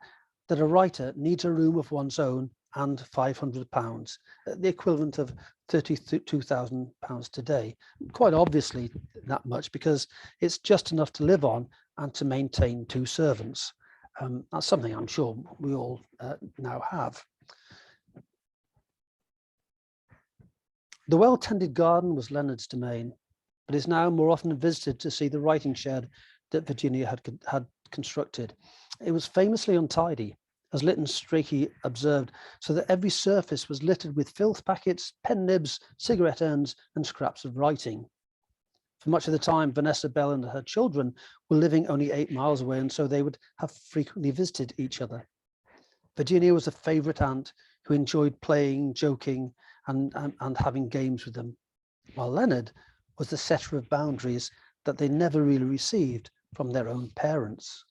that a writer needs a room of one's own and £500, the equivalent of £32,000 today. Quite obviously that much, because it's just enough to live on and to maintain 2 servants. That's something I'm sure we all now have. The well-tended garden was Leonard's domain, but is now more often visited to see the writing shed that Virginia had constructed. It was famously untidy, as Lytton Strachey observed, so that every surface was littered with filth packets, pen nibs, cigarette ends, and scraps of writing. For much of the time, Vanessa Bell and her children were living only 8 miles away, and so they would have frequently visited each other. Virginia was a favourite aunt who enjoyed playing, joking, and having games with them, while Leonard was the setter of boundaries that they never really received from their own parents.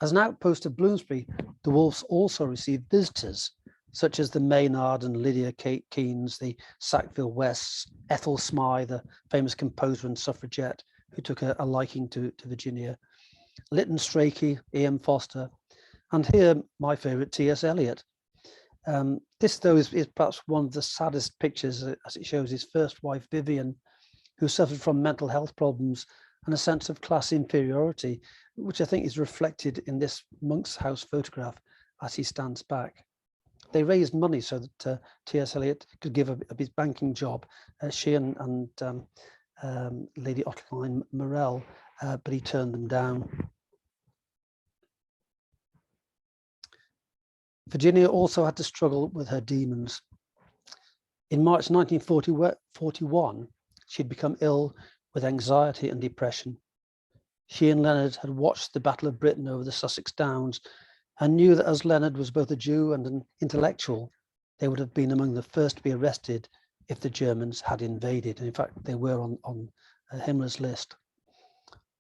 As an outpost of Bloomsbury, the Wolfs also received visitors, such as the Maynard and Lydia Keynes, the Sackville Wests, Ethel Smythe, the famous composer and suffragette, who took a liking to Virginia, Lytton Strachey, E.M. Foster, and here my favourite, T.S. Eliot. This, though, is perhaps one of the saddest pictures, as it shows his first wife, Vivian, who suffered from mental health problems and a sense of class inferiority, which I think is reflected in this monk's house photograph as he stands back. They raised money so that T.S. Eliot could give up his banking job, she and Lady Ottiline Morell, but he turned them down. Virginia also had to struggle with her demons. In March 1941, she'd become ill with anxiety and depression. She and Leonard had watched the Battle of Britain over the Sussex Downs and knew that as Leonard was both a Jew and an intellectual, they would have been among the first to be arrested if the Germans had invaded. And in fact, they were on Himmler's list.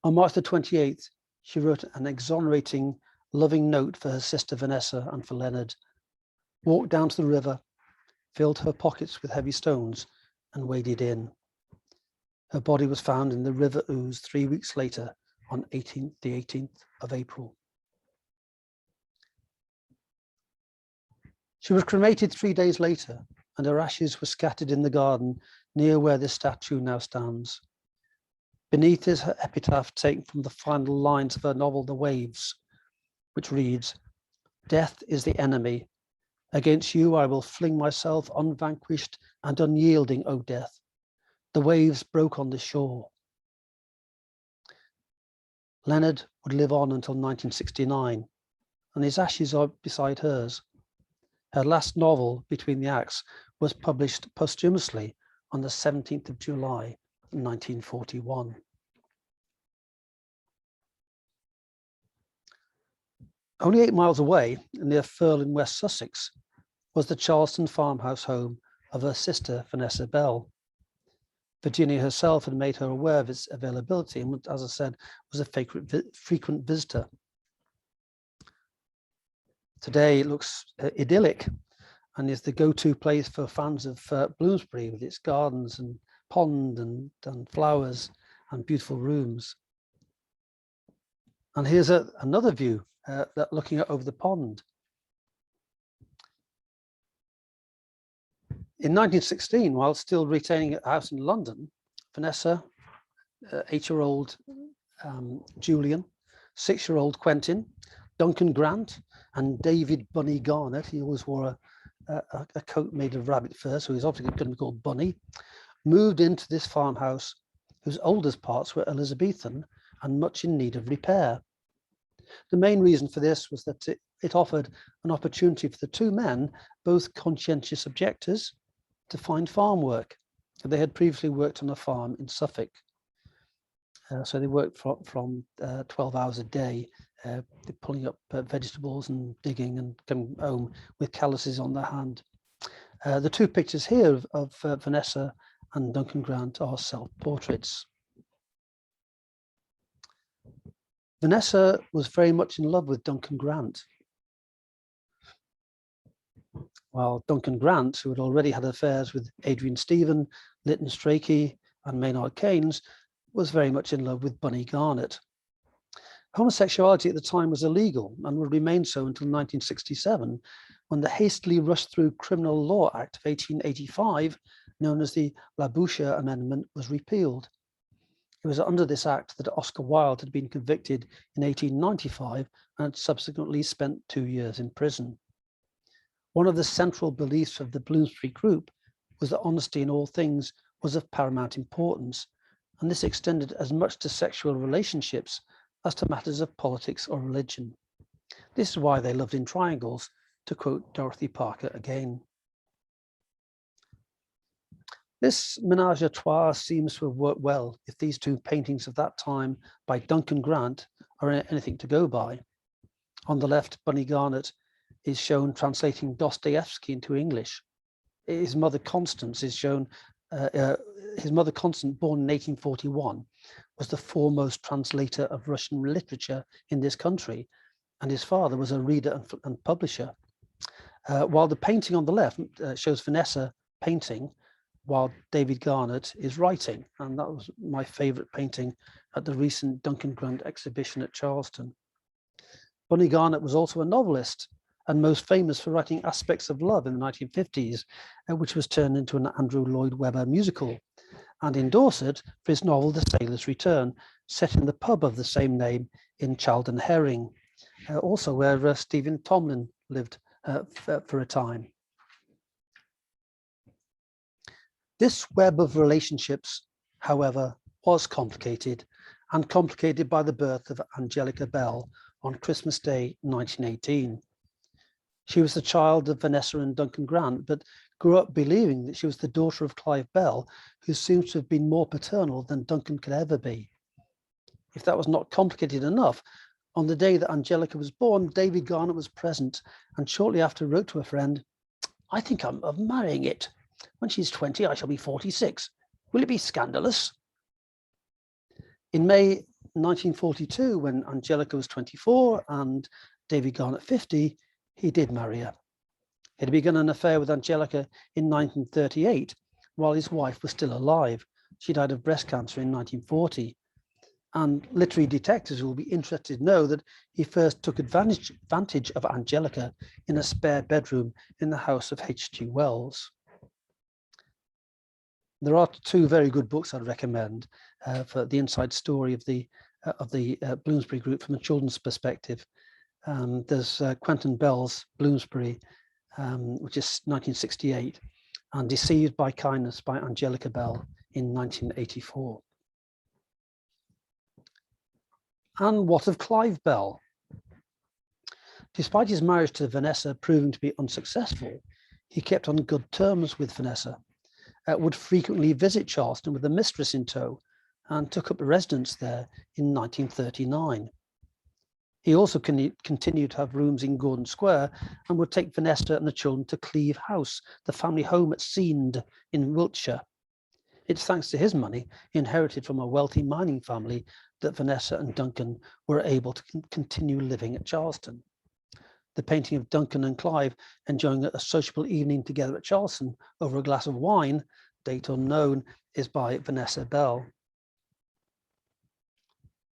On March the 28th, she wrote an exonerating, loving note for her sister Vanessa and for Leonard, walked down to the river, filled her pockets with heavy stones, and waded in. Her body was found in the River Ouse 3 weeks later on the 18th of April. She was cremated 3 days later, and her ashes were scattered in the garden near where the statue now stands. Beneath is her epitaph taken from the final lines of her novel, The Waves, which reads, "Death is the enemy. Against you I will fling myself unvanquished and unyielding, O death. The waves broke on the shore." Leonard would live on until 1969, and his ashes are beside hers. Her last novel, Between the Acts, was published posthumously on the 17th of July, 1941. Only 8 miles away, near Firle in West Sussex, was the Charleston farmhouse home of her sister, Vanessa Bell. Virginia herself had made her aware of its availability and, as I said, was a frequent visitor. Today it looks idyllic and is the go-to place for fans of Bloomsbury, with its gardens and pond and flowers and beautiful rooms. And here's another view looking over the pond. In 1916, while still retaining a house in London, Vanessa, 8-year-old Julian, 6-year-old Quentin, Duncan Grant, and David Bunny Garnett, he always wore a coat made of rabbit fur, so he's obviously going to be called Bunny, moved into this farmhouse, whose oldest parts were Elizabethan and much in need of repair. The main reason for this was that it offered an opportunity for the two men, both conscientious objectors, to find farm work. They had previously worked on a farm in Suffolk. So they worked from 12 hours a day, pulling up vegetables and digging and coming home with calluses on their hand. The two pictures here of Vanessa and Duncan Grant are self-portraits. Vanessa was very much in love with Duncan Grant, while Duncan Grant, who had already had affairs with Adrian Stephen, Lytton Strachey and Maynard Keynes, was very much in love with Bunny Garnett. Homosexuality at the time was illegal and would remain so until 1967, when the hastily rushed through Criminal Law Act of 1885, known as the Labouche Amendment, was repealed. It was under this act that Oscar Wilde had been convicted in 1895 and had subsequently spent 2 years in prison. One of the central beliefs of the Bloomsbury Group was that honesty in all things was of paramount importance, and this extended as much to sexual relationships as to matters of politics or religion. This is why they loved in triangles, to quote Dorothy Parker again. This ménage à trois seems to have worked well if these two paintings of that time by Duncan Grant are anything to go by. On the left, Bunny Garnett is shown translating Dostoevsky into English. His mother Constance is shown, his mother Constance, born in 1841, was the foremost translator of Russian literature in this country, and his father was a reader and publisher. While the painting on the left shows Vanessa painting, while David Garnett is writing, and that was my favorite painting at the recent Duncan Grant exhibition at Charleston. Bunny Garnett was also a novelist, and most famous for writing Aspects of Love in the 1950s, which was turned into an Andrew Lloyd Webber musical, and in Dorset for his novel The Sailor's Return, set in the pub of the same name in Chaldon Herring, also where Stephen Tomlin lived for a time. This web of relationships, however, was complicated, and complicated by the birth of Angelica Bell on Christmas Day 1918. She was the child of Vanessa and Duncan Grant, but grew up believing that she was the daughter of Clive Bell, who seems to have been more paternal than Duncan could ever be. If that was not complicated enough, on the day that Angelica was born, David Garnett was present, and shortly after wrote to a friend, "I think I'm of marrying it. When she's 20, I shall be 46. Will it be scandalous?" In May 1942, when Angelica was 24 and David Garnett 50, he did marry her. He had begun an affair with Angelica in 1938, while his wife was still alive. She died of breast cancer in 1940. And literary detectives will be interested to know that he first took advantage of Angelica in a spare bedroom in the house of H.G. Wells. There are two very good books I'd recommend for the inside story of the Bloomsbury Group from a children's perspective. There's Quentin Bell's Bloomsbury, which is 1968, and Deceived by Kindness by Angelica Bell in 1984. And what of Clive Bell? Despite his marriage to Vanessa proving to be unsuccessful, he kept on good terms with Vanessa, would frequently visit Charleston with a mistress in tow, and took up residence there in 1939. He also continued to have rooms in Gordon Square and would take Vanessa and the children to Cleve House, the family home at Seend in Wiltshire. It's thanks to his money, inherited from a wealthy mining family, that Vanessa and Duncan were able to continue living at Charleston. The painting of Duncan and Clive enjoying a sociable evening together at Charleston over a glass of wine, date unknown, is by Vanessa Bell.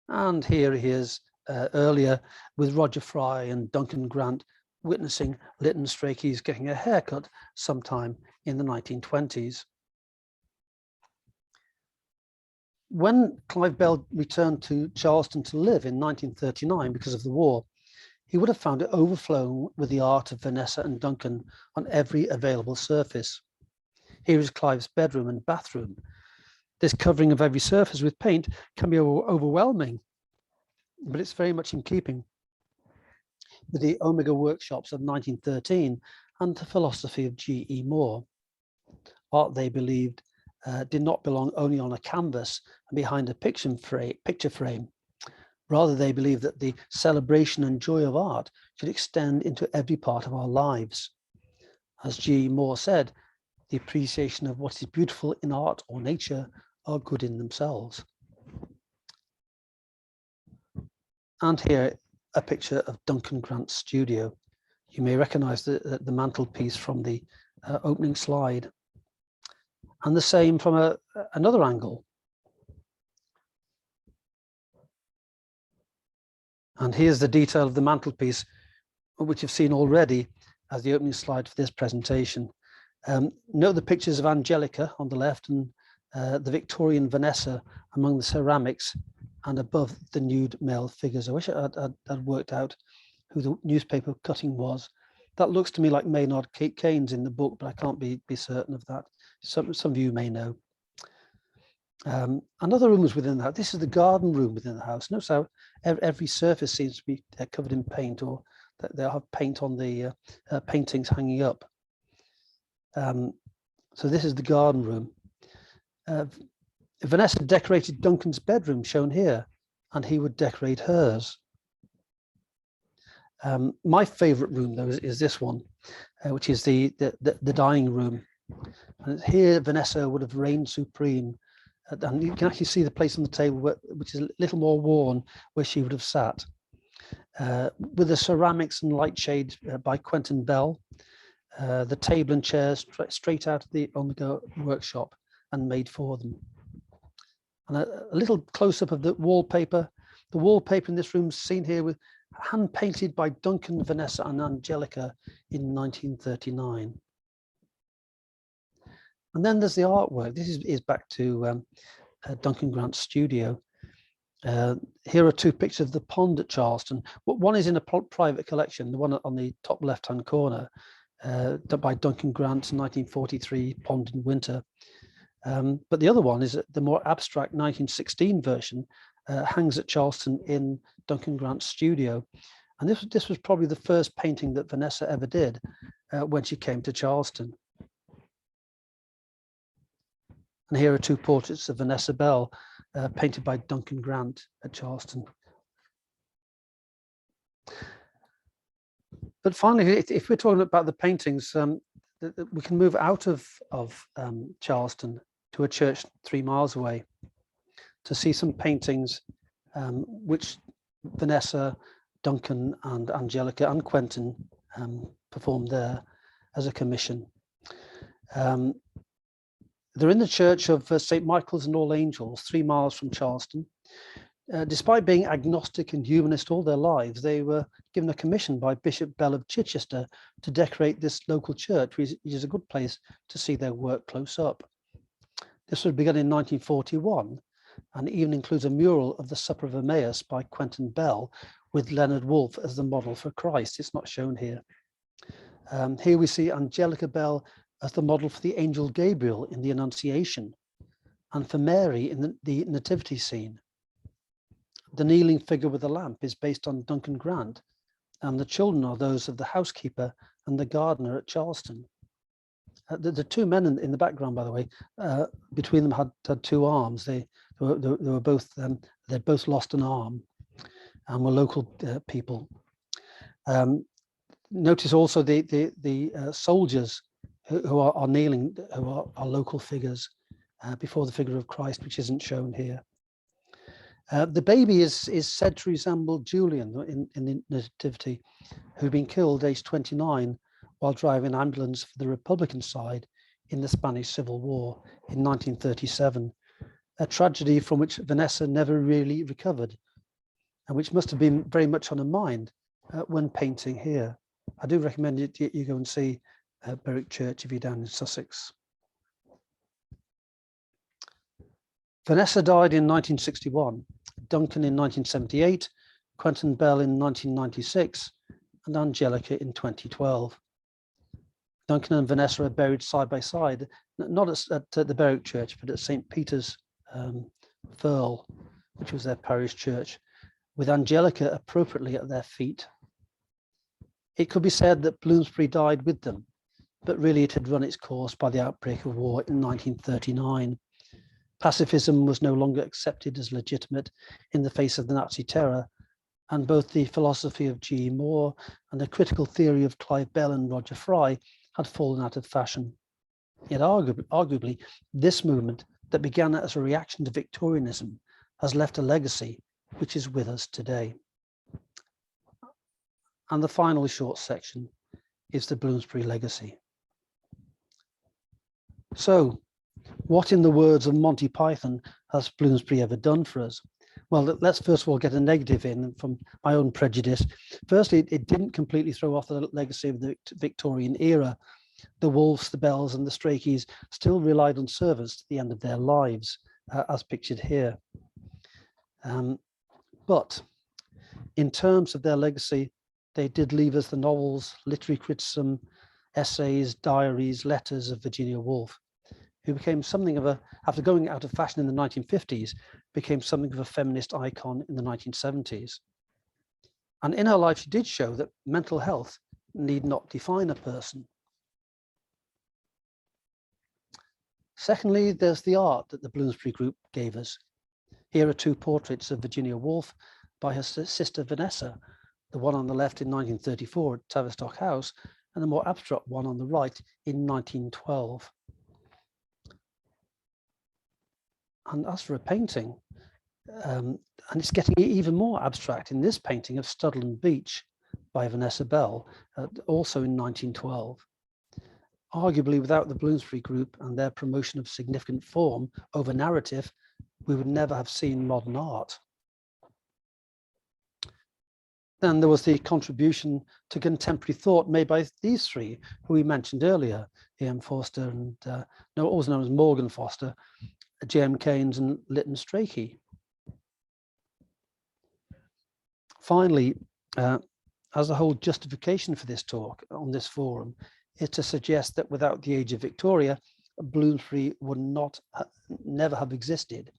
And here he is earlier with Roger Fry and Duncan Grant witnessing Lytton Strachey's getting a haircut sometime in the 1920s. When Clive Bell returned to Charleston to live in 1939 because of the war, he would have found it overflowing with the art of Vanessa and Duncan on every available surface. Here is Clive's bedroom and bathroom. This covering of every surface with paint can be overwhelming, but it's very much in keeping with the Omega workshops of 1913 and the philosophy of G.E. Moore. Art, they believed, did not belong only on a canvas and behind a picture frame. Rather, they believed that the celebration and joy of art should extend into every part of our lives. As G. Moore said, the appreciation of what is beautiful in art or nature are good in themselves. And here, a picture of Duncan Grant's studio. You may recognize the mantelpiece from the opening slide. And the same from another angle. And here's the detail of the mantelpiece, which you've seen already as the opening slide for this presentation. Note the pictures of Angelica on the left and the Victorian Vanessa among the ceramics and above the nude male figures. I wish I'd worked out who the newspaper cutting was. That looks to me like Maynard Keynes in the book, but I can't be certain of that. Some of you may know. Another room was within the house. This is the garden room within the house. Notice how every surface seems to be covered in paint, or that they have paint on the paintings hanging up. So this is the garden room. Vanessa decorated Duncan's bedroom, shown here, and he would decorate hers. My favorite room, though, is this one, which is the dining room. And here, Vanessa would have reigned supreme. And you can actually see the place on the table, which is a little more worn, where she would have sat. With the ceramics and light shade by Quentin Bell, the table and chairs straight out of the on-the-go workshop and made for them. And a little close-up of the wallpaper. The wallpaper in this room is seen here with hand-painted by Duncan, Vanessa and Angelica in 1939. And then there's the artwork. This is back to Duncan Grant's studio. Here are two pictures of the pond at Charleston. One is in a private collection, the one on the top left-hand corner, by Duncan Grant's 1943 Pond in Winter. But the other one is the more abstract 1916 version, hangs at Charleston in Duncan Grant's studio. And this was probably the first painting that Vanessa ever did when she came to Charleston. And here are two portraits of Vanessa Bell, painted by Duncan Grant at Charleston. But finally, if we're talking about the paintings, we can move out of Charleston to a church 3 miles away to see some paintings which Vanessa, Duncan and Angelica and Quentin performed there as a commission. They're in the church of St. Michael's and All Angels, 3 miles from Charleston. Despite being agnostic and humanist all their lives, they were given a commission by Bishop Bell of Chichester to decorate this local church, which is a good place to see their work close up. This was begun in 1941 and even includes a mural of the Supper of Emmaus by Quentin Bell with Leonard Woolf as the model for Christ. It's not shown here. Here we see Angelica Bell as the model for the angel Gabriel in the Annunciation, and for Mary in the nativity scene. The kneeling figure with the lamp is based on Duncan Grant, and the children are those of the housekeeper and the gardener at Charleston. The two men in the background, by the way, between them had two arms. They were both they'd both lost an arm, and were local people. Notice also the soldiers who are kneeling, who are local figures before the figure of Christ, which isn't shown here. The baby is said to resemble Julian in the nativity, who'd been killed aged 29 while driving an ambulance for the Republican side in the Spanish Civil War in 1937, a tragedy from which Vanessa never really recovered, and which must have been very much on her mind when painting here. I do recommend you go and see Berwick Church if you're down in Sussex. Vanessa died in 1961, Duncan in 1978, Quentin Bell in 1996, and Angelica in 2012. Duncan and Vanessa are buried side by side, not at the Berwick Church, but at St. Peter's, Firle, which was their parish church, with Angelica appropriately at their feet. It could be said that Bloomsbury died with them, but really it had run its course by the outbreak of war in 1939. Pacifism was no longer accepted as legitimate in the face of the Nazi terror, and both the philosophy of G. E. Moore and the critical theory of Clive Bell and Roger Fry had fallen out of fashion. Yet arguably, this movement that began as a reaction to Victorianism has left a legacy which is with us today. And the final short section is the Bloomsbury legacy. So, what in the words of Monty Python has Bloomsbury ever done for us? Well, let's first of all get a negative in from my own prejudice. Firstly, it didn't completely throw off the legacy of the Victorian era. The wolves, the bells and the strakies still relied on servants to the end of their lives, as pictured here. But in terms of their legacy, they did leave us the novels, literary criticism, essays, diaries, letters of Virginia Woolf, who became something of a, after going out of fashion in the 1950s, became something of a feminist icon in the 1970s. And in her life, she did show that mental health need not define a person. Secondly, there's the art that the Bloomsbury Group gave us. Here are two portraits of Virginia Woolf by her sister Vanessa, the one on the left in 1934 at Tavistock House, and the more abstract one on the right in 1912. And as for a painting, and it's getting even more abstract in this painting of Studland Beach by Vanessa Bell, also in 1912. Arguably, without the Bloomsbury Group and their promotion of significant form over narrative, we would never have seen modern art. Then there was the contribution to contemporary thought made by these three, who we mentioned earlier, E.M. Forster and, also known as Morgan Foster, J.M. Keynes and Lytton Strachey. Finally, as the whole justification for this talk on this forum is to suggest that without the age of Victoria, Bloomsbury would never have existed.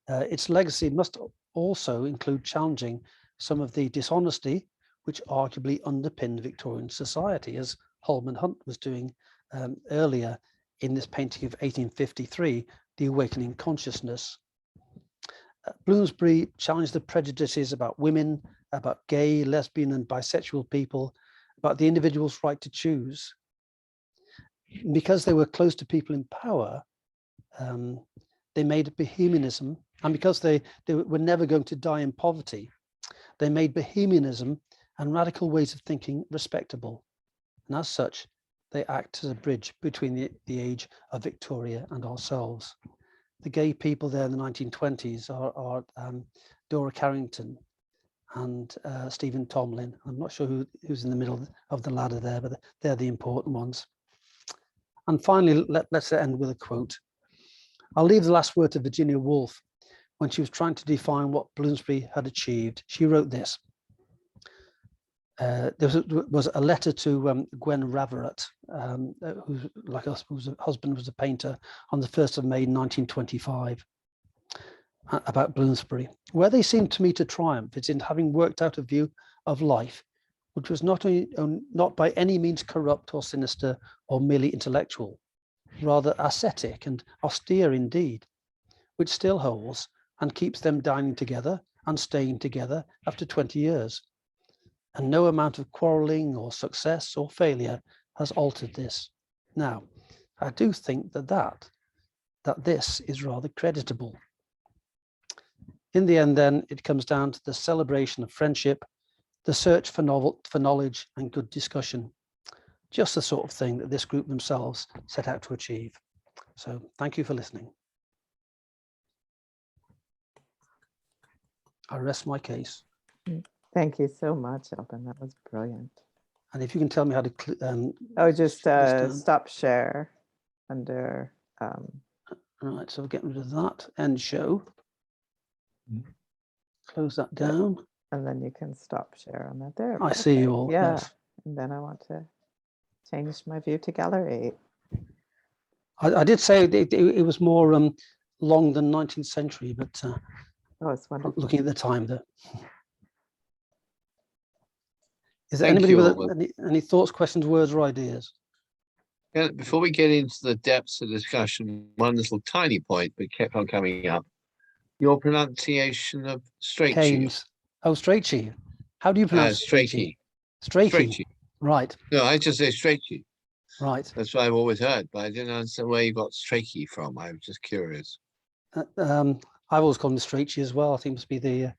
Its legacy must also include challenging some of the dishonesty which arguably underpinned Victorian society, as Holman Hunt was doing earlier in this painting of 1853, The Awakening Consciousness. Bloomsbury challenged the prejudices about women, about gay, lesbian and bisexual people, about the individual's right to choose. Because they were close to people in power, they made bohemianism, and because they were never going to die in poverty, they made bohemianism and radical ways of thinking respectable. And as such, they act as a bridge between the age of Victoria and ourselves. The gay people there in the 1920s are Dora Carrington and Stephen Tomlin. I'm not sure who's in the middle of the ladder there, but they're the important ones. And finally, let's end with a quote. I'll leave the last word to Virginia Woolf. When she was trying to define what Bloomsbury had achieved, she wrote this. There was a letter to Gwen Raverett, whose husband was a painter, on the 1st of May 1925, about Bloomsbury. Where they seemed to me to triumph is in having worked out a view of life which was not by any means corrupt or sinister or merely intellectual, rather ascetic and austere indeed, which still holds and keeps them dining together and staying together after 20 years. And no amount of quarrelling or success or failure has altered this. Now, I do think that this is rather creditable. In the end, then, it comes down to the celebration of friendship, the search for knowledge and good discussion, just the sort of thing that this group themselves set out to achieve. So thank you for listening. I rest my case. Thank you so much, Alban. That was brilliant. And if you can tell me how to... just stop share under... Right, so we're getting rid of that. End show. Close that down. And then you can stop share on that there. I see you all. Yeah. Yes. And then I want to change my view to gallery. I did say it was more long than 19th century, but oh, it's wonderful. Looking at the time there. Is there anybody with any thoughts, questions, words, or ideas? Before we get into the depths of discussion, one little tiny point that kept on coming up. Your pronunciation of Strachey. Keynes. Oh, Strachey. How do you pronounce Strachey? Strachey. Right. No, I just say Strachey. Right. That's what I've always heard, but I didn't understand where you got Strachey from. I was just curious. I've always called him Strachey as well. I think it must be the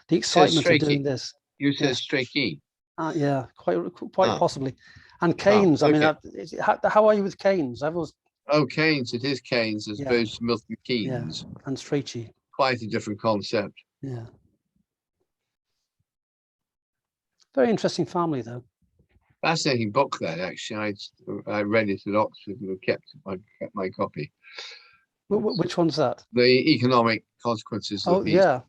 excitement of doing this. You said Strachey. Yeah, quite possibly. And Keynes. Okay. I mean, how are you with Keynes? I've always. Oh, Keynes. It is Keynes as opposed to Milton Keynes. Yeah. And Strachey. Quite a different concept. Yeah. Very interesting family, though. Fascinating book, that actually. I read it at Oxford and kept my copy. Which one's that? The economic consequences. Oh, yeah.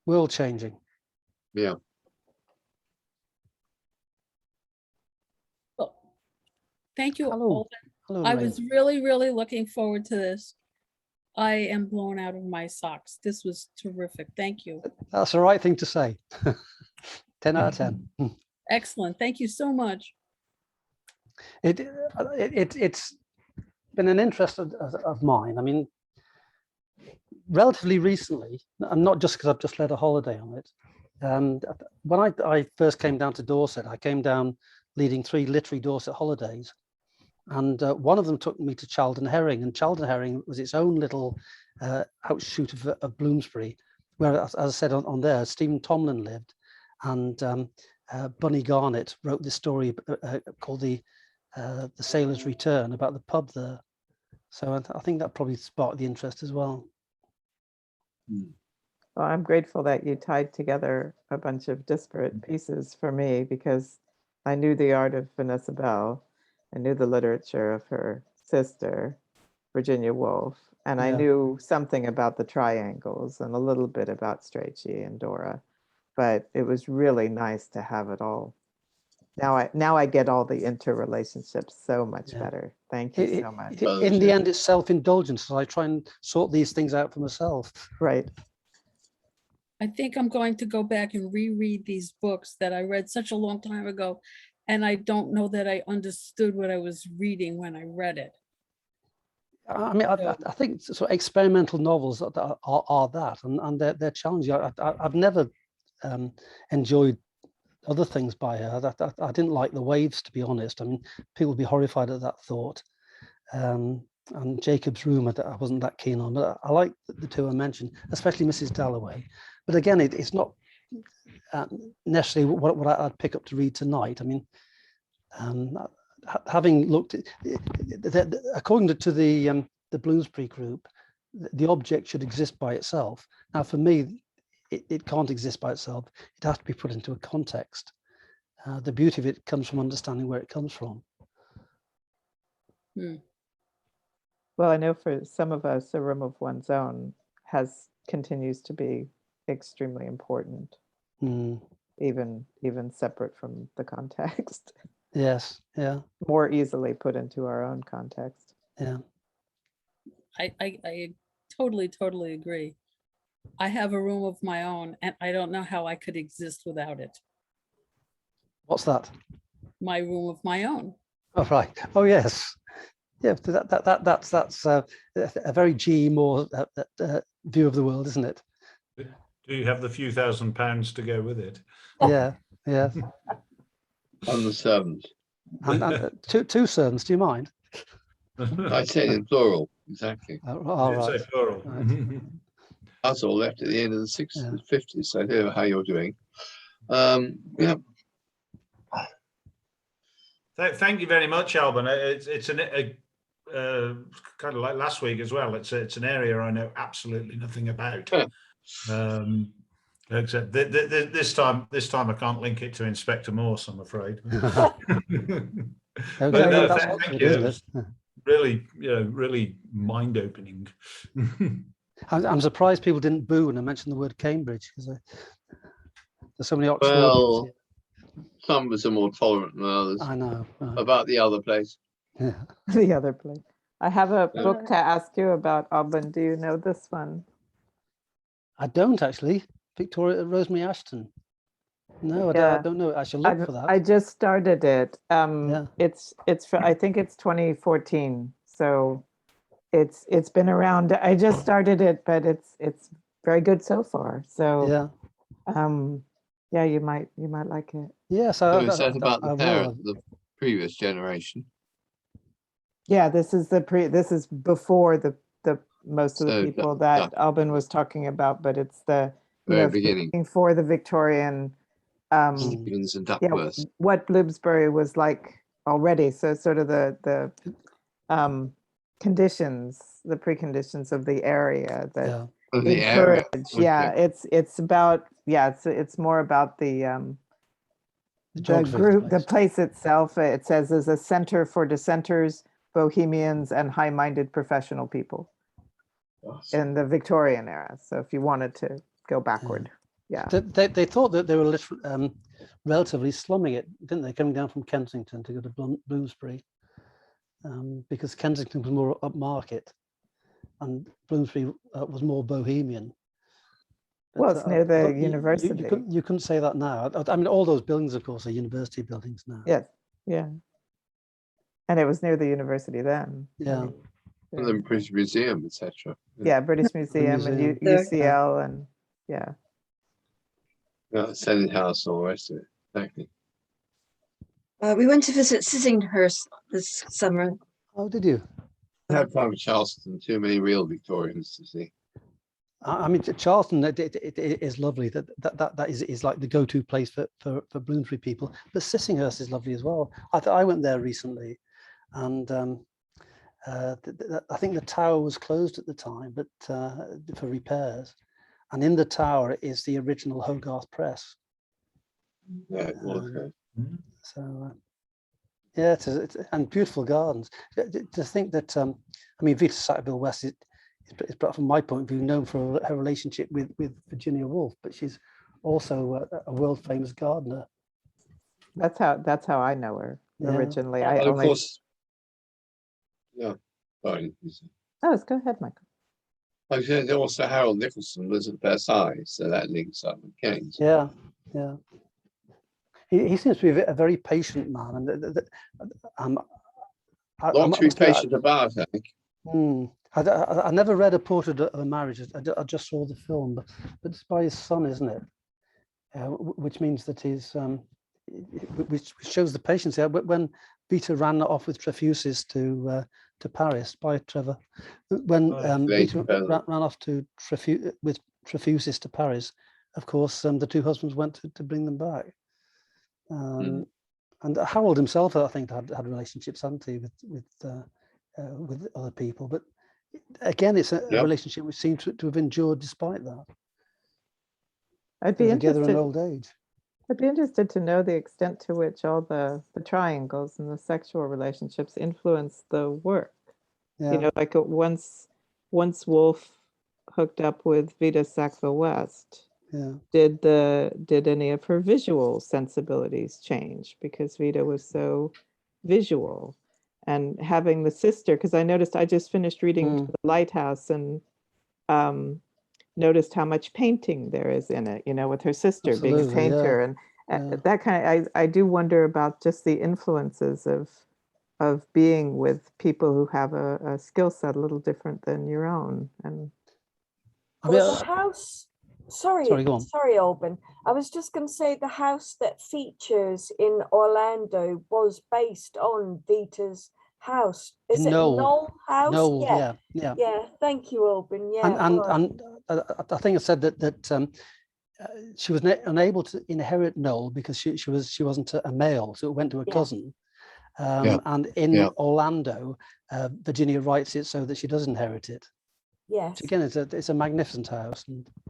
World changing. Yeah. Well, thank you, Hello. Alban. Hello, I Lorraine. was really looking forward to this. I am blown out of my socks. This was terrific. Thank you. That's the right thing to say. 10 out of 10. Excellent. Thank you so much. It's been an interest of mine. I mean, relatively recently, and not just because I've just led a holiday on it. When I first came down to Dorset, I came down leading 3 literary Dorset holidays. And one of them took me to Chaldon Herring, and Chaldon Herring was its own little outshoot of Bloomsbury, where, as I said on there, Stephen Tomlin lived, and Bunny Garnett wrote this story called the Sailor's Return, about the pub there. So I think that probably sparked the interest as well. Well, I'm grateful that you tied together a bunch of disparate pieces for me, because I knew the art of Vanessa Bell. I knew the literature of her sister, Virginia Woolf, and I knew something about the triangles and a little bit about Strachey and Dora, but it was really nice to have it all. Now I get all the interrelationships so much better. Thank you so much. In the end, it's self-indulgence. So I try and sort these things out for myself. Right. I think I'm going to go back and reread these books that I read such a long time ago. And I don't know that I understood what I was reading when I read it. I mean, I think sort of experimental novels are that, and they're challenging. I've never enjoyed other things by her. I didn't like The Waves, to be honest. I mean, people would be horrified at that thought. And Jacob's Room, I wasn't that keen on, but I like the 2 I mentioned, especially Mrs. Dalloway. But again, it's not necessarily what I'd pick up to read tonight. I mean, having looked at, according to the Bloomsbury group, the object should exist by itself. Now, for me, it can't exist by itself. It has to be put into a context. The beauty of it comes from understanding where it comes from. Well, I know for some of us, a room of one's own continues to be extremely important, even separate from the context. Yes, yeah. More easily put into our own context. Yeah. I totally agree. I have a room of my own, and I don't know how I could exist without it. What's that? My room of my own. Oh, right. Oh, yes. Yeah, that's a very G Moore view of the world, isn't it? Do you have the few £1,000s to go with it? Yeah, yeah. On the servants. And 2 servants, do you mind? I said in plural, exactly. All right. Say plural. Right. Us all left at the end of the 60s and 50s, so I don't know how you're doing. Yeah. Thank you very much, Alban. It's kind of like last week as well. It's an area I know absolutely nothing about. Except this time I can't link it to Inspector Morse, I'm afraid. Okay, no, that's thank good, you. isn't it? Really mind-opening. I'm surprised people didn't boo when I mentioned the word Cambridge, because there's so many Oxfordians. Well, some of us are more tolerant than others. I know. About the other place. Yeah. The other place. I have a book to ask you about, Alban. Do you know this one? I don't actually. Victoria Rosemary Ashton. No, I Yeah. don't know. I shall look for I that. just started it. Yeah. It's for, I think it's 2014. So it's been around. I just started it, but it's very good so far. So Yeah. yeah, you might like it. Yes, So is that about I the will. parent, the previous generation? Yeah, this is before the most of the So people yeah, that Alban was talking about, but it's the very beginning, looking for the Victorian Stevens and yeah, Duckworth. what Bloomsbury was like already. So sort of the conditions, the preconditions of the area that Yeah. Of the area. encourage. Yeah, Okay. it's about, yeah, it's more about the geography of group, the place. place itself. It says is a center for dissenters, bohemians, and high-minded professional people in the Victorian era. So if you wanted to go backward, yeah. They thought that they were relatively slumming it, didn't they? Coming down from Kensington to go to Bloomsbury, because Kensington was more upmarket, and Bloomsbury was more bohemian. Well, it's near the You university. couldn't say that now. I mean, all those buildings, of course, are university buildings now. Yes, yeah. And it was near the university then. I Yeah. mean, And then British Museum, etc. yeah, British Museum and museum. UCL and yeah. Yeah, Senate House, all the rest of it. Exactly. We went to visit Sissinghurst this summer. Oh, did you? I had fun with Charleston, too many real Victorians to see. I mean, Charleston, it is lovely. That is like the go-to place for Bloomsbury people. But Sissinghurst is lovely as well. I went there recently, and I think the tower was closed at the time, but for repairs. And in the tower is the original Hogarth Press. Yeah, it was. So yeah, it's and beautiful gardens. To think that I mean, Vita Sackville West is from my point of view known for her relationship with Virginia Woolf, but she's also a world famous gardener. That's how I know her originally. Yeah. I And of only course, yeah. Sorry. oh, go ahead, Michael. I said also Harold Nicholson was at Versailles, so that links up with Keynes. Yeah, yeah. He seems to be a very patient man, and Not too patient about it, I think. I never read a portrait of a marriage. I just saw the film, but it's by his son, isn't it? Which means that he's, which shows the patience. Yeah, when Vita ran off with Trefusis to Paris by Trevor, when Vita ran off with Trefusis to Paris, of course, the two husbands went to bring them back. And Harold himself, I think, had relationships, hadn't he, with other people. But again, it's a relationship which seems to have endured despite that. I'd be together in interested. old age. I'd be interested to know the extent to which all the triangles and the sexual relationships influence the work. Yeah. You know, like once Woolf hooked up with Vita Sackville West. Yeah. Did any of her visual sensibilities change because Vita was so visual? And having the sister, because I noticed I just finished reading The Lighthouse and noticed how much painting there is in it, you know, with her sister being a painter. And that kind of, I do wonder about just the influences of being with people who have a skill set a little different than your own. And well, the house. Sorry, go on. sorry, Alban. I was just going to say the house that features in Orlando was based on Vita's house. Is it Knoll House? Knoll, yeah. Yeah. Thank you, Alban. Yeah. And I think I said that she was unable to inherit Knoll because she wasn't a male, so it went to a cousin. And in Orlando, Virginia writes it so that she does inherit it. Yes. Again, it's a magnificent house.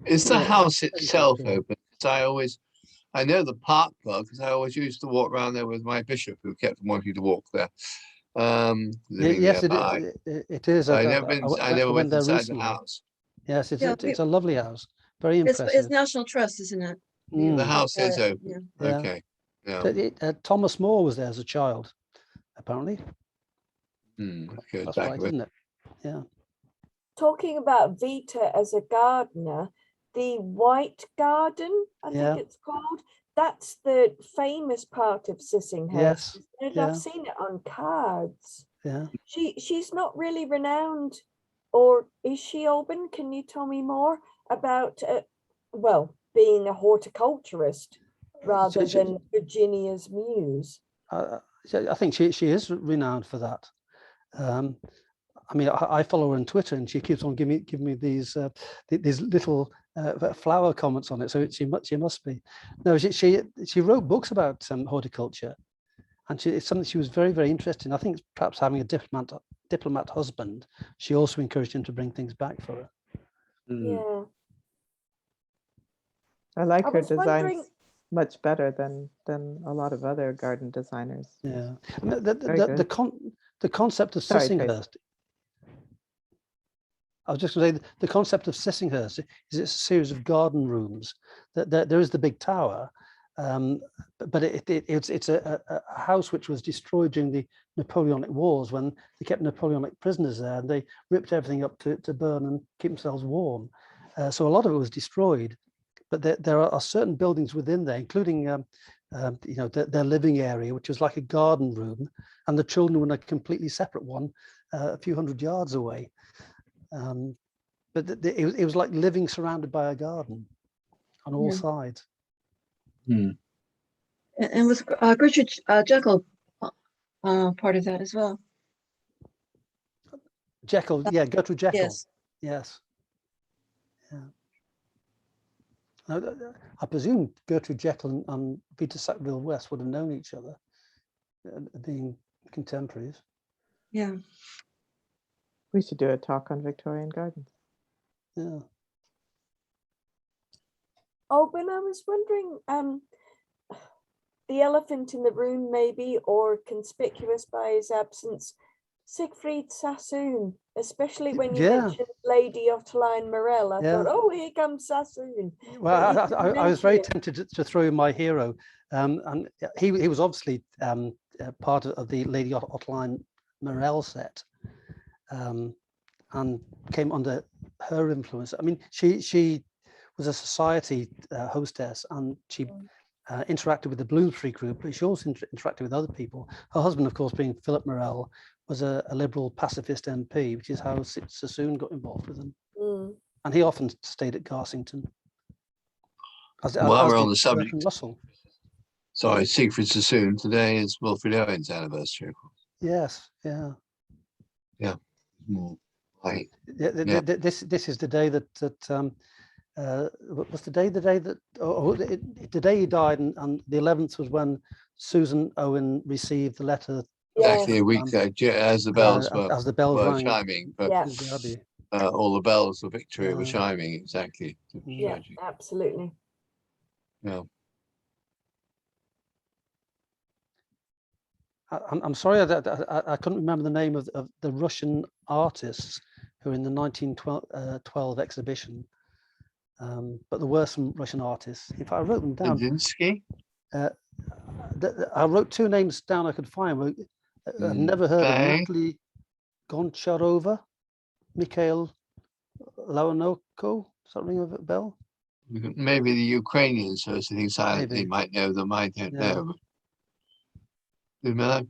Is the house itself open? Because I know the park club because I always used to walk around there with my bishop who kept wanting to walk there. Yes, it is. I never went inside the house. Yes, it's a lovely house. Very impressive. It's National Trust, isn't it? The house is open. Yeah. Okay. Yeah. Thomas More was there as a child, apparently. That's right, isn't it? Yeah. Talking about Vita as a gardener, the White Garden, I think it's called, that's the famous part of Sissinghurst. Yes, isn't it? yeah. I've seen it on cards. Yeah. She's not really renowned, or is she, Alban? Can you tell me more about, well, being a horticulturist rather than Virginia's muse? I think she is renowned for that. I mean, I follow her on Twitter, and she keeps on giving me these little flower comments on it. So she must be. No, she wrote books about horticulture, and it's something she was very, very interested in. I think perhaps having a diplomat husband, she also encouraged him to bring things back for her. Yeah. I like I her was wondering, designs much better than a lot of other garden designers. Yeah, Very good. the concept of Sorry, Tracy. Sissinghurst. I was just going to say the concept of Sissinghurst is it's a series of garden rooms. There is the big tower, but it's a house which was destroyed during the Napoleonic Wars when they kept Napoleonic prisoners there, and they ripped everything up to burn and keep themselves warm. So a lot of it was destroyed, but there are certain buildings within there, including their living area, which was like a garden room, and the children were in a completely separate one, a few hundred yards away. But it was like living surrounded by a garden on all sides. And was Gertrude Jekyll part of that as well? Jekyll, yeah, Gertrude Jekyll. Yes. Yes. Yeah. I presume Gertrude Jekyll and Peter Sackville West would have known each other, being contemporaries. Yeah. We should do a talk on Victorian gardens. Yeah. Alban, I was wondering, the elephant in the room maybe, or conspicuous by his absence, Siegfried Sassoon, especially when you mentioned Lady Ottoline Morell. I thought, oh, here comes Sassoon. Well, I was very tempted to throw in my hero, and he was obviously part of the Lady Ottoline Morell set, and came under her influence. I mean, she was a society hostess, and she interacted with the Bloomsbury group, but she also interacted with other people. Her husband, of course, being Philip Morell, was a liberal pacifist MP, which is how Sassoon got involved with them. And he often stayed at Garsington. While we're on the subject, Russell. Sorry, Siegfried Sassoon. Today is Wilfred Owen's anniversary. Yes, yeah. Yeah. Right. This is the day that was the day that the day he died, and the 11th was when Susan Owen received the letter. Exactly a week ago, as the bells were rang. chiming. All the bells of Victoria were chiming. Exactly. Yeah, absolutely. Yeah. I'm sorry that I couldn't remember the name of the Russian artists who were in the 1912 exhibition, but there were some Russian artists. In fact, I wrote them down. Kandinsky? I wrote two names down I could find. I've never heard of Natalie Goncharova, Mikhail Laonoko. Does that ring a bell? Maybe the Ukrainians, so they might know them. I don't know.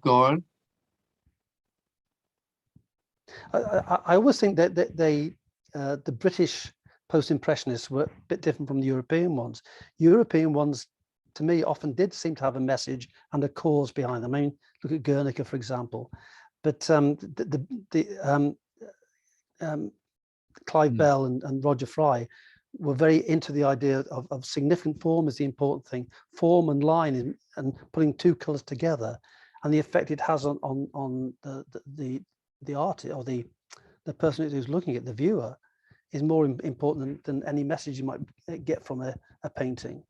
Go on. I always think that the British post-impressionists were a bit different from the European ones. European ones, to me, often did seem to have a message and a cause behind them. I mean, look at Guernica, for example. But Clive Bell and Roger Fry were very into the idea of significant form is the important thing. Form and line and putting two colours together, and the effect it has on the artist or the person who's looking at the viewer is more important than any message you might get from a painting,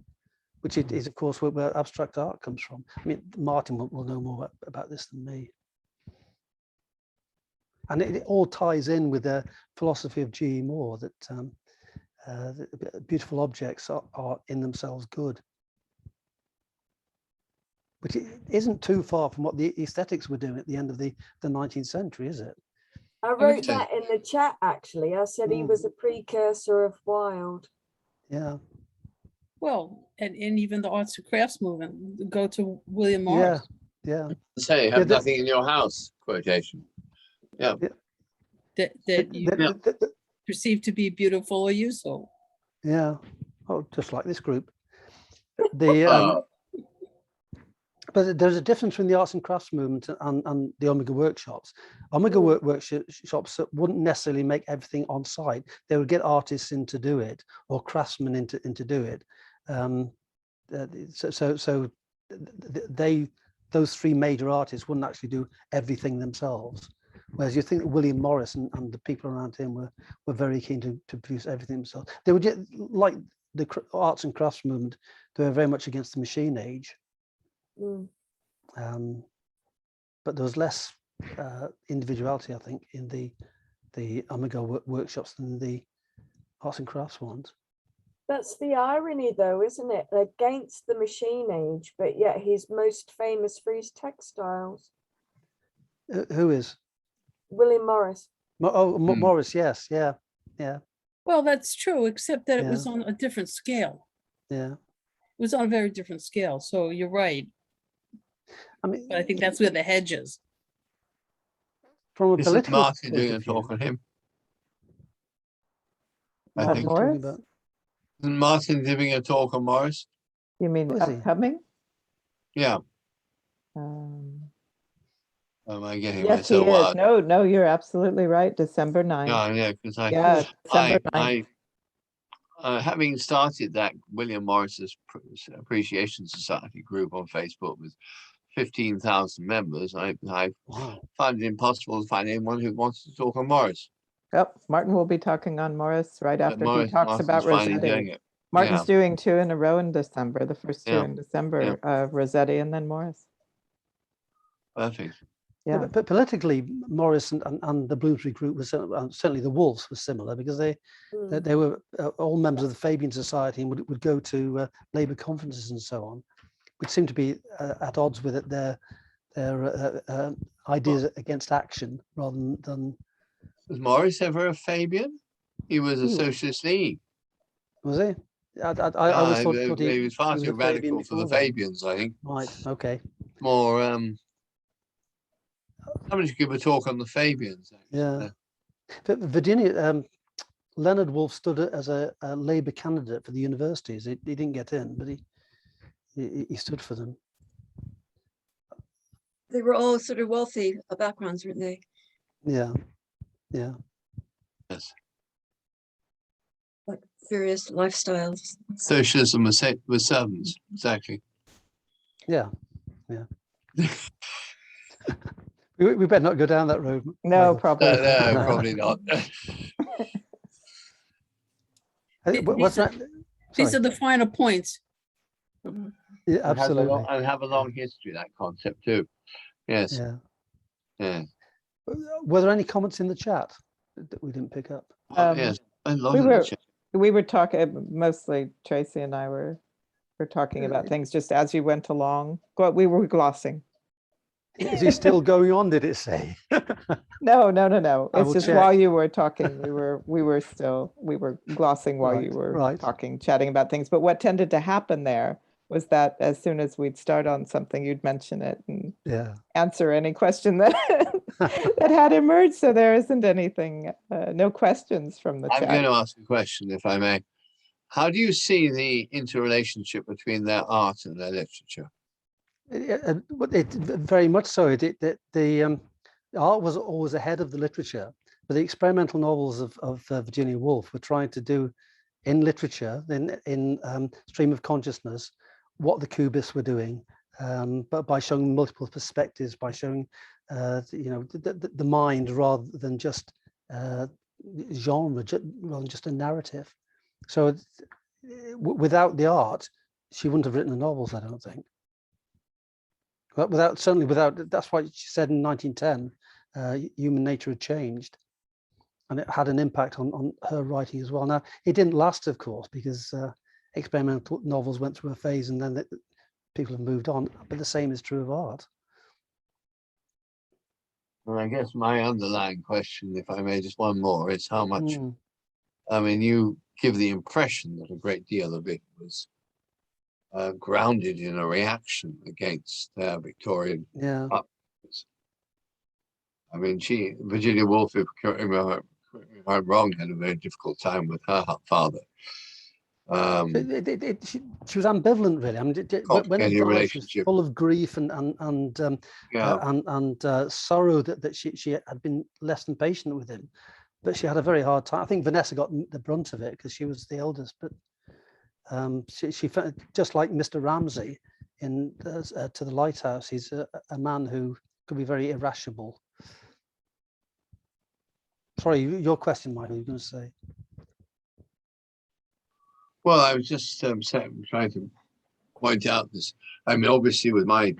which is of course where abstract art comes from. I mean, Martin will know more about this than me. And it all ties in with the philosophy of G.E. Moore that beautiful objects are in themselves good, which isn't too far from what the aesthetics were doing at the end of the 19th century, is it? I wrote that in the chat, actually. I said he was a precursor of Wilde. Yeah. Well, and even the arts and crafts movement, go to William Yeah, Morris. yeah. Say, have Yeah, nothing in your house quotation. Yeah. That you Yeah. perceive to be beautiful or useful. Yeah. Oh, just like this group. The but there's a difference between the arts and crafts movement and the Omega workshops. Omega workshops wouldn't necessarily make everything on site. They would get artists in to do it, or craftsmen in to do it. So those three major artists wouldn't actually do everything themselves. Whereas you think that William Morris and the people around him were very keen to produce everything themselves. They would get, like the arts and crafts movement, they were very much against the machine age. But there was less individuality, I think, in the Omega workshops than the arts and crafts ones. That's the irony, though, isn't it? Against the machine age, but yet he's most famous for his textiles. Who is? William Morris. Morris, yes, yeah. Well, that's true, except that it was Yeah. on a different scale. Yeah. It was on a very different scale. So you're right. I mean, But I think that's where the hedge is. from a This is political Martin point doing a of view, talk on him. I Martin's think. talking Morris? about- Isn't Martin giving a talk on Morris? You mean Who is he? upcoming? Yeah. Um, Am I getting yes, he myself is. No, you're absolutely right. December 9th. Yeah, because Yeah, December 9th. Having started that William Morris's Appreciation Society group on Facebook with 15,000 members, I Wow. find it impossible to find anyone who wants to talk on Morris. Oh, Martin will be talking on Morris right But after he talks Martin's about finally doing Rossetti. it. Martin's Yeah. doing 2 in a row in December, the first 2 Yeah. in December, Rossetti and then Morris. Perfect. Yeah. But politically, Morris and the Bloomsbury group was certainly the Wolves was similar, because they were all members of the Fabian Society and would go to Labour conferences and so on, which seemed to be at odds with it, their ideas against action rather than. Was Morris ever a Fabian? He was a Socialist League. Was he? I always thought he was far he too a Fabian radical for the before then. Fabians, I think. Right. Okay. More somebody should give a talk on the Fabians. Actually. Yeah. But Virginia, Leonard Woolf stood as a Labour candidate for the universities. He didn't get in, but he stood for them. They were all sort of wealthy backgrounds, weren't they? Yeah. Yeah. Yes. Like various lifestyles. Socialism was servants, exactly. Yeah. Yeah. we better not go down that road. No, Michael. probably. No, probably not. What's that? These Sorry. are the final points. Yeah, absolutely. And have a long history, that concept too. Yes. Yeah. Yeah. Were there any comments in the chat that we didn't pick up? Yes. A lot we of were- the chat. We were talking, mostly Tracy and I were talking about things just as you went along. We were glossing. Is he still going on, did it say? No. I It's will just check. while you were talking, we were glossing while you were Right. talking, chatting about things. But what tended to happen there was that as soon as we'd start on something, you'd mention it and Yeah. answer any question that that had emerged. So there isn't anything, no questions from the I'm chat. going to ask a question, if I may. How do you see the interrelationship between their art and their literature? Very much so. The art was always ahead of the literature, but the experimental novels of Virginia Woolf were trying to do in literature, in stream of consciousness, what the Cubists were doing, but by showing multiple perspectives, by showing the mind rather than just genre, rather than just a narrative. So without the art, she wouldn't have written the novels, I don't think. But certainly without, that's why she said in 1910, human nature had changed. And it had an impact on her writing as well. Now, it didn't last, of course, because experimental novels went through a phase and then people have moved on. But the same is true of art. And I guess my underlying question, if I may, just one more, is how much, Mm. I mean, you give the impression that a great deal of it was grounded in a reaction against Victorian Yeah. upwards. I mean, Virginia Woolf, if I'm wrong, had a very difficult time with her father. She was ambivalent, really. I mean, when he Complicated died, she was relationship. full of grief and Yeah. sorrow that she had been less than patient with him. But she had a very hard time. I think Vanessa got the brunt of it because she was the eldest. But she felt just like Mr. Ramsay in To the Lighthouse. He's a man who could be very irascible. Sorry, your question, Michael, you were going to say. Well, I was just trying to point out this. I mean, obviously, with my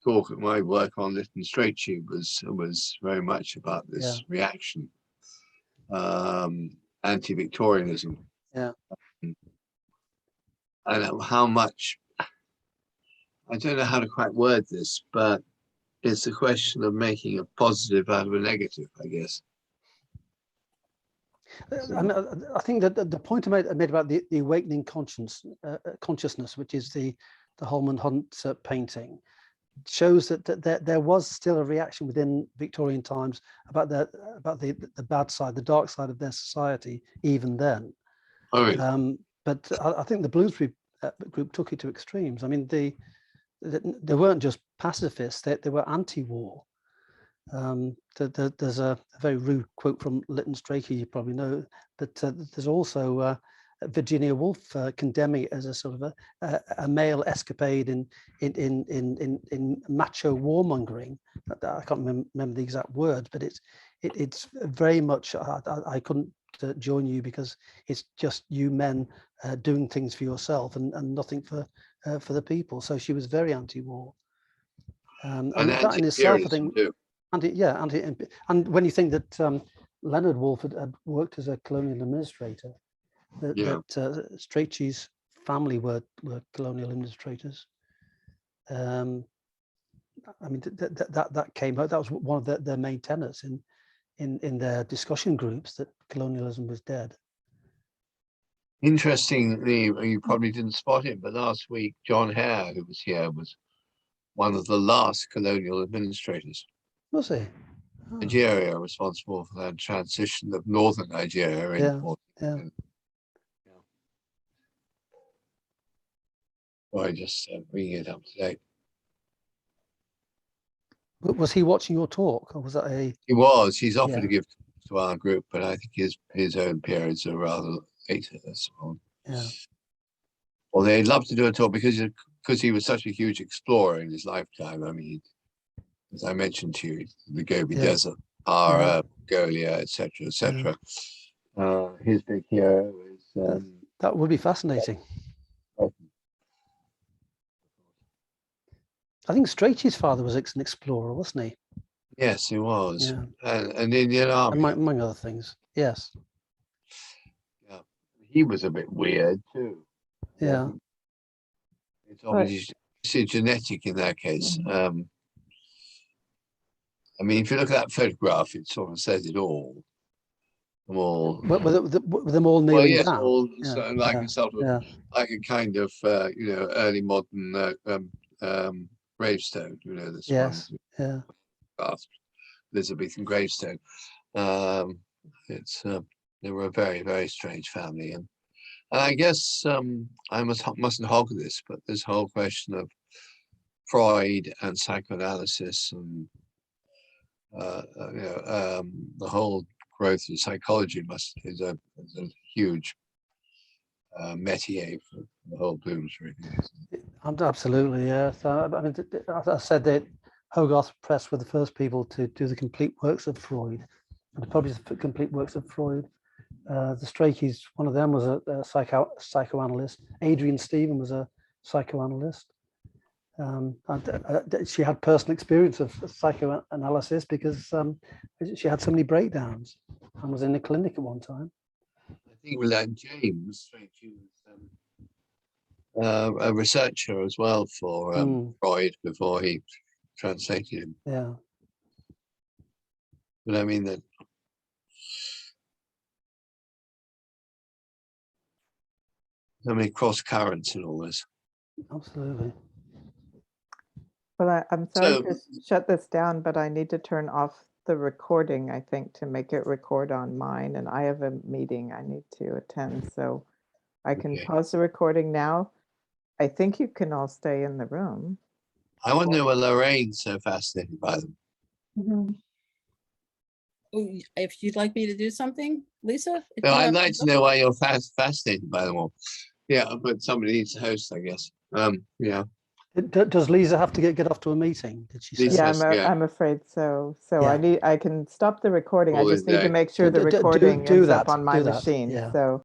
work on Lytton Strachey was very much about this reaction, anti-Victorianism. Yeah. And how much, I don't know how to quite word this, but it's a question of making a positive out of a negative, I guess. I think that the point I made about the awakening consciousness, which is the Holman Hunt painting, shows that there was still a reaction within Victorian times about the bad side, the dark side of their society, even then. Oh, really? But I think the Bloomsbury group took it to extremes. I mean, they weren't just pacifists; they were anti-war. There's a very rude quote from Lytton Strachey, you probably know, but there's also Virginia Woolf condemning it as a sort of a male escapade in macho warmongering. I can't remember the exact words, but it's very much. I couldn't join you because it's just you men doing things for yourself and nothing for the people. So she was very anti-war, and that in itself, I think. Too. And when you think that Leonard Woolf had worked as a colonial administrator, that Strachey's family were colonial administrators. I mean, that came out. That was one of their main tenets in their discussion groups, that colonialism was dead. Interestingly, you probably didn't spot it, but last week John Hare, who was here, was one of the last colonial administrators. Was he? Oh. Nigeria, responsible for the transition of northern Nigeria. Well, I just bringing it up today. Was he watching your talk, or was that a? He was. He's offered to give to our group, but I think his own periods are rather later. So. Yeah. Well, they'd love to do a talk because he was such a huge explorer in his lifetime. I mean, as I mentioned to you, the Gobi Desert, Mongolia, etc., etc. His big hero is. That would be fascinating. I think Strachey's father was an explorer, wasn't he? Yes, he was. Yeah. And Indian Army. Among other things, yes. Yeah, he was a bit weird too. Yeah. It's obviously genetic in that case. I mean, if you look at that photograph, it sort of says it all. With them all kneeling down. All like a sort of like a kind of early modern gravestone. You know, this one. Elizabethan gravestone. They were a very, very strange family, and I guess I mustn't hog this, but this whole question of Freud and psychoanalysis and the whole growth of psychology is a huge métier for the whole Bloomsbury. Absolutely, yes. I mean, as I said, that Hogarth Press were the first people to do the complete works of Freud, and to publish the complete works of Freud. The Stracheys, one of them was a psychoanalyst. Adrian Stephen was a psychoanalyst. And she had personal experience of psychoanalysis because she had so many breakdowns and was in a clinic at one time. I think with that James Strachey was a researcher as well for Freud before he translated him. Yeah. But I mean that. So many cross currents in all this. Absolutely. Well, I'm sorry So- to shut this down, but I need to turn off the recording, I think, to make it record on mine. And I have a meeting I need to attend, so I can Okay. pause the recording now. I think you can all stay in the room. I wonder why Lorraine's so fascinated by them. If you'd like me to do something, Lisa? if No, you I'd have- like to know why you're fascinated by them all. Yeah, but somebody needs to host, I guess. Yeah. Does Lisa have to get off to a meeting? Did she say? Lisa Yeah, has to go. I'm afraid so. So Yeah. I can stop the recording. I Call it just need a to day. make sure the Do recording ends up that, on my do that, machine. yeah. So